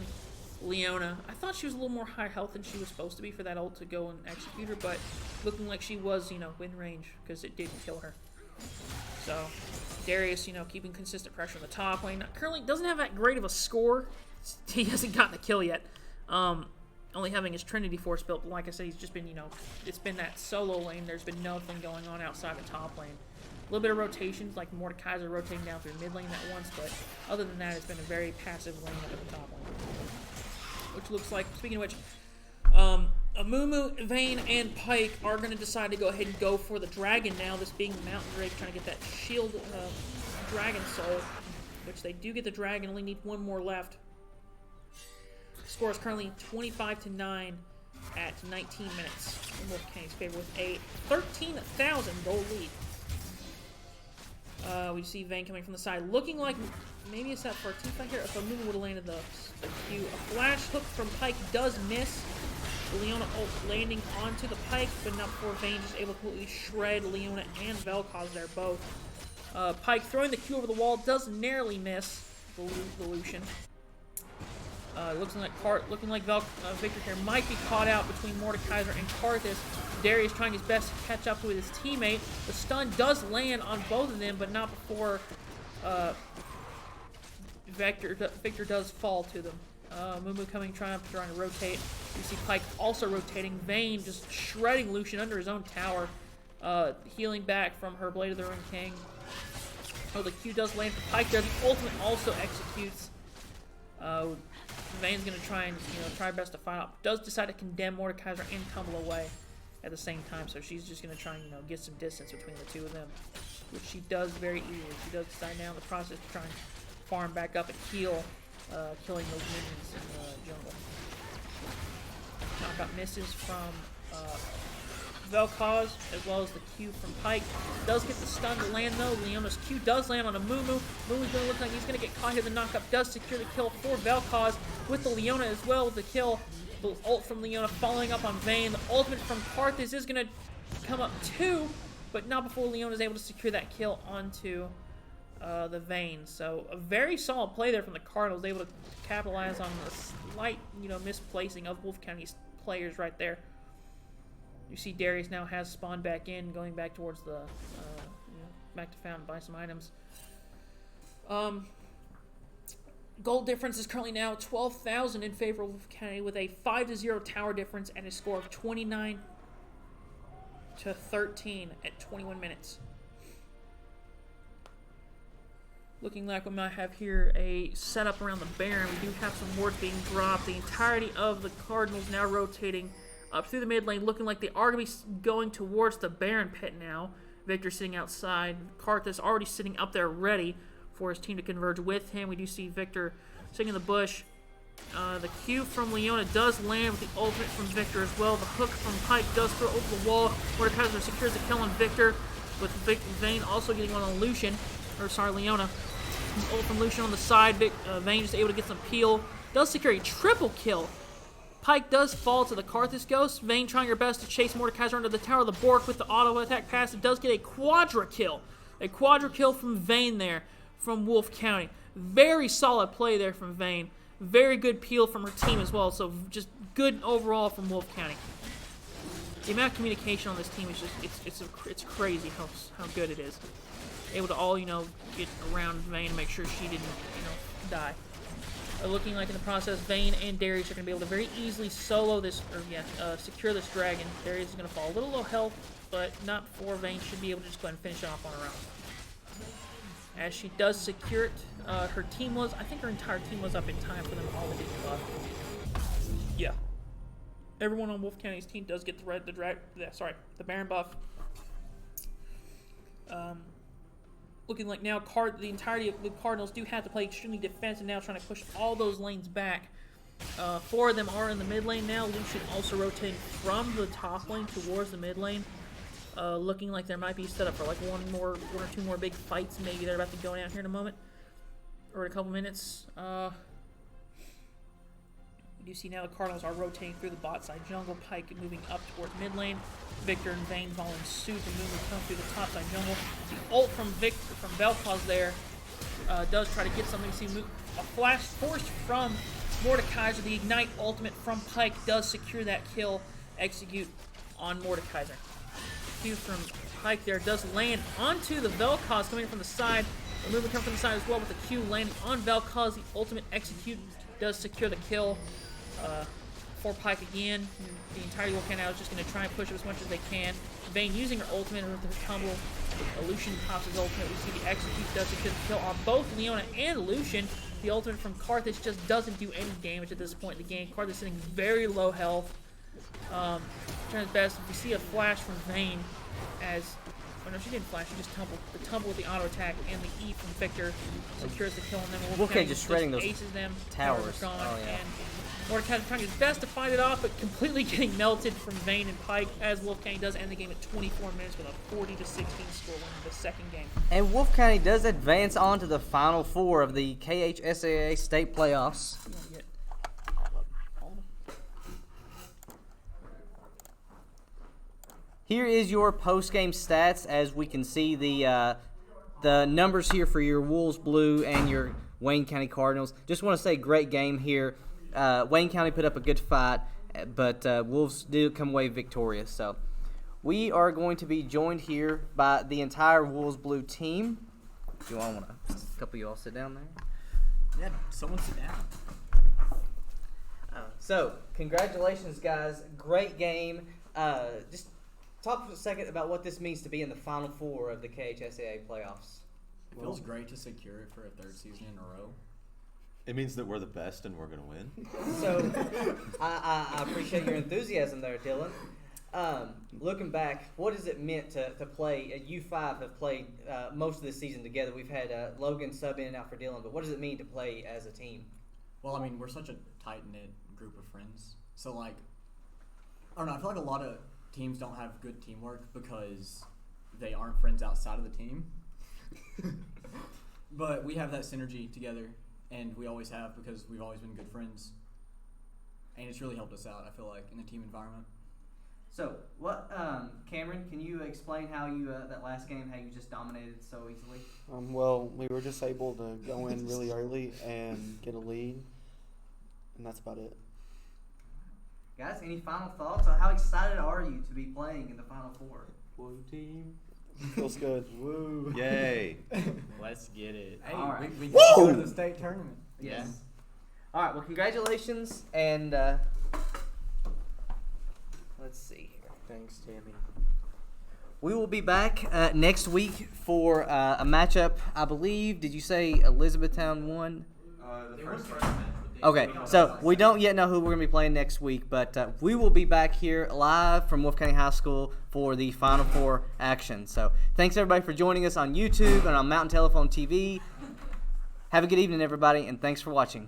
Leona. I thought she was a little more high health than she was supposed to be for that ult to go and execute her, but looking like she was, you know, win range, because it did kill her. So, Darius, you know, keeping consistent pressure on the top lane. Currently doesn't have that great of a score. He hasn't gotten the kill yet. Only having his Trinity Force built, but like I said, he's just been, you know, it's been that solo lane. There's been nothing going on outside the top lane. A little bit of rotations, like Mordekaiser rotating down through mid lane that once, but other than that, it's been a very passive lane up at the top lane. Which looks like, speaking of which, Mumu, Vayne, and Pyke are going to decide to go ahead and go for the dragon now, this being the Mountain Drake, trying to get that shield dragon soul, which they do get the dragon, only need one more left. Score is currently 25-9 at 19 minutes in Wolfe King's favor with a 13,000 gold lead. We see Vayne coming from the side, looking like maybe it's that for a team fight here. If a Mumu would have landed the Q. A flash hook from Pyke does miss. Leona ult landing onto the Pyke, but not before Vayne just able to completely shred Leona and Vel'Koz there both. Pyke throwing the Q over the wall does narrowly miss the Lucian. Looking like Victor here might be caught out between Mordekaiser and Karthus. Darius trying his best to catch up with his teammate. The stun does land on both of them, but not before Victor does fall to them. Mumu coming, trying to rotate. You see Pyke also rotating. Vayne just shredding Lucian under his own tower. Healing back from her Blade of the Ruined King. Oh, the Q does land for Pyke there. The ultimate also executes. Vayne's going to try and, you know, try best to fight out. Does decide to condemn Mordekaiser and tumble away at the same time. So she's just going to try and, you know, get some distance between the two of them, which she does very easily. She does decide now in the process to try and farm back up and heal, killing those minions in the jungle. Knock knockup misses from Vel'Koz, as well as the Q from Pike. Does get the stun to land though. Leona's Q does land on a Moo Moo. Moo's going to look like he's going to get caught here. The knockup does secure the kill for Vel'Koz with the Leona as well with the kill. The ult from Leona following up on Vayne. The ultimate from Karthus is going to come up too, but not before Leona is able to secure that kill onto the Vayne. So a very solid play there from the Cardinals, able to capitalize on the slight, misplacing of Wolfe County's players right there. You see Darius now has spawned back in, going back towards the, back to fountain, buy some items. Goal difference is currently now 12,000 in favor of Wolfe County with a 5-0 tower difference and a score of 29-13 at 21 minutes. Looking like we might have here a setup around the Baron. We do have some wards being dropped. The entirety of the Cardinals now rotating up through the mid lane, looking like they are going to be going towards the Baron pit now. Victor sitting outside. Karthus already sitting up there ready for his team to converge with him. We do see Victor sitting in the bush. The Q from Leona does land with the ultimate from Victor as well. The hook from Pike does throw over the wall. Mordekaiser secures the kill on Victor, with Vayne also getting one on Lucian. Leona. Ult from Lucian on the side. Vayne just able to get some peel. Does secure a triple kill. Pike does fall to the Karthus Ghost. Vayne trying her best to chase Mordekaiser under the tower of the Bork with the auto attack pass. It does get a quadra kill. A quadra kill from Vayne there from Wolfe County. Very solid play there from Vayne. Very good peel from her team as well. So just good overall from Wolfe County. The amount of communication on this team is just it's crazy how good it is. Able to all get around Vayne and make sure she didn't die. Looking like in the process, Vayne and Darius are going to be able to very easily solo this, secure this dragon. Darius is going to fall a little low health, but not before Vayne should be able to just go ahead and finish it off on her own. As she does secure it, her team was, I think her entire team was up in time for them all to get buff. Yeah. Everyone on Wolfe County's team does get the Baron buff. Looking like now the entirety of the Cardinals do have to play extremely defensive now, trying to push all those lanes back. Four of them are in the mid lane now. Lucian also rotating from the top lane towards the mid lane. Looking like there might be set up for like one or two more big fights. Maybe they're about to go down here in a moment or in a couple minutes. We do see now the Cardinals are rotating through the bot side jungle. Pike moving up towards mid lane. Victor and Vayne following suit and moving come through the top side jungle. The ult from Vel'Koz there does try to get something. See a flash force from Mordekaiser. The ignite ultimate from Pike does secure that kill. Execute on Mordekaiser. Q from Pike there does land onto the Vel'Koz coming from the side. The movement comes from the side as well with the Q landing on Vel'Koz. The ultimate execute does secure the kill. For Pike again. The entirety of Wolfgang now is just going to try and push it as much as they can. Vayne using her ultimate with her combo. Lucian pops his ultimate. We see the execute does secure the kill on both Leona and Lucian. The ultimate from Karthus just doesn't do any damage at this point in the game. Karthus sitting very low health. Trying his best. If we see a flash from Vayne as... Oh no, she didn't flash. She just tumbled. The tumble with the auto attack and the E from Victor secures the kill. And then Wolfgang just shredding those aces them. towers. Gone, oh yeah. And Mordekaiser trying his best to fight it off, but completely getting melted from Vayne and Pike as Wolfe County does end the game at 24 minutes with a 40-16 score winning the second game. And Wolfe County does advance on to the Final Four of the KHSAA state playoffs. Here is your post-game stats, as we can see the numbers here for your Wolves Blue and your Wayne County Cardinals. Just want to say great game here. Wayne County put up a good fight, but Wolves did come away victorious. So we are going to be joined here by the entire Wolves Blue team. Do you all want a couple of you all sit down there? Yeah, someone sit down. So congratulations, guys. Great game. Just talk for a second about what this means to be in the Final Four of the KHSAA playoffs. It feels great to secure it for a third season in a row. It means that we're the best and we're going to win. So I appreciate your enthusiasm there, Dylan. Looking back, what has it meant to play? You five have played most of the season together. We've had Logan sub in and out for Dylan, but what does it mean to play as a team? Well, I mean, we're such a tight-knit group of friends. So, like, don't know. I feel like a lot of teams don't have good teamwork because they aren't friends outside of the team. But we have that synergy together, and we always have because we've always been good friends. And it's really helped us out, I feel like, in the team environment. So, what, Cameron? Can you explain how you that last game, how you just dominated so easily? Well, we were just able to go in really early and get a lead, and that's about it. Guys, any final thoughts? How excited are you to be playing in the Final Four? Blue team. Feels good. Woo. Yay. Let's get it. Hey, All right. we Woo! go to the state tournament. Yes. All right. Well, congratulations, and let's see here. Thanks, Tammy. We will be back next week for a matchup. I believe. Did you say Elizabethtown won? The first match. Okay, so we don't yet know who we're going to be playing next week, but we will be back here live from Wolfe County High School for the Final Four action. So thanks, everybody, for joining us on YouTube and on Mountain Telephone TV. Have a good evening, everybody, and thanks for watching.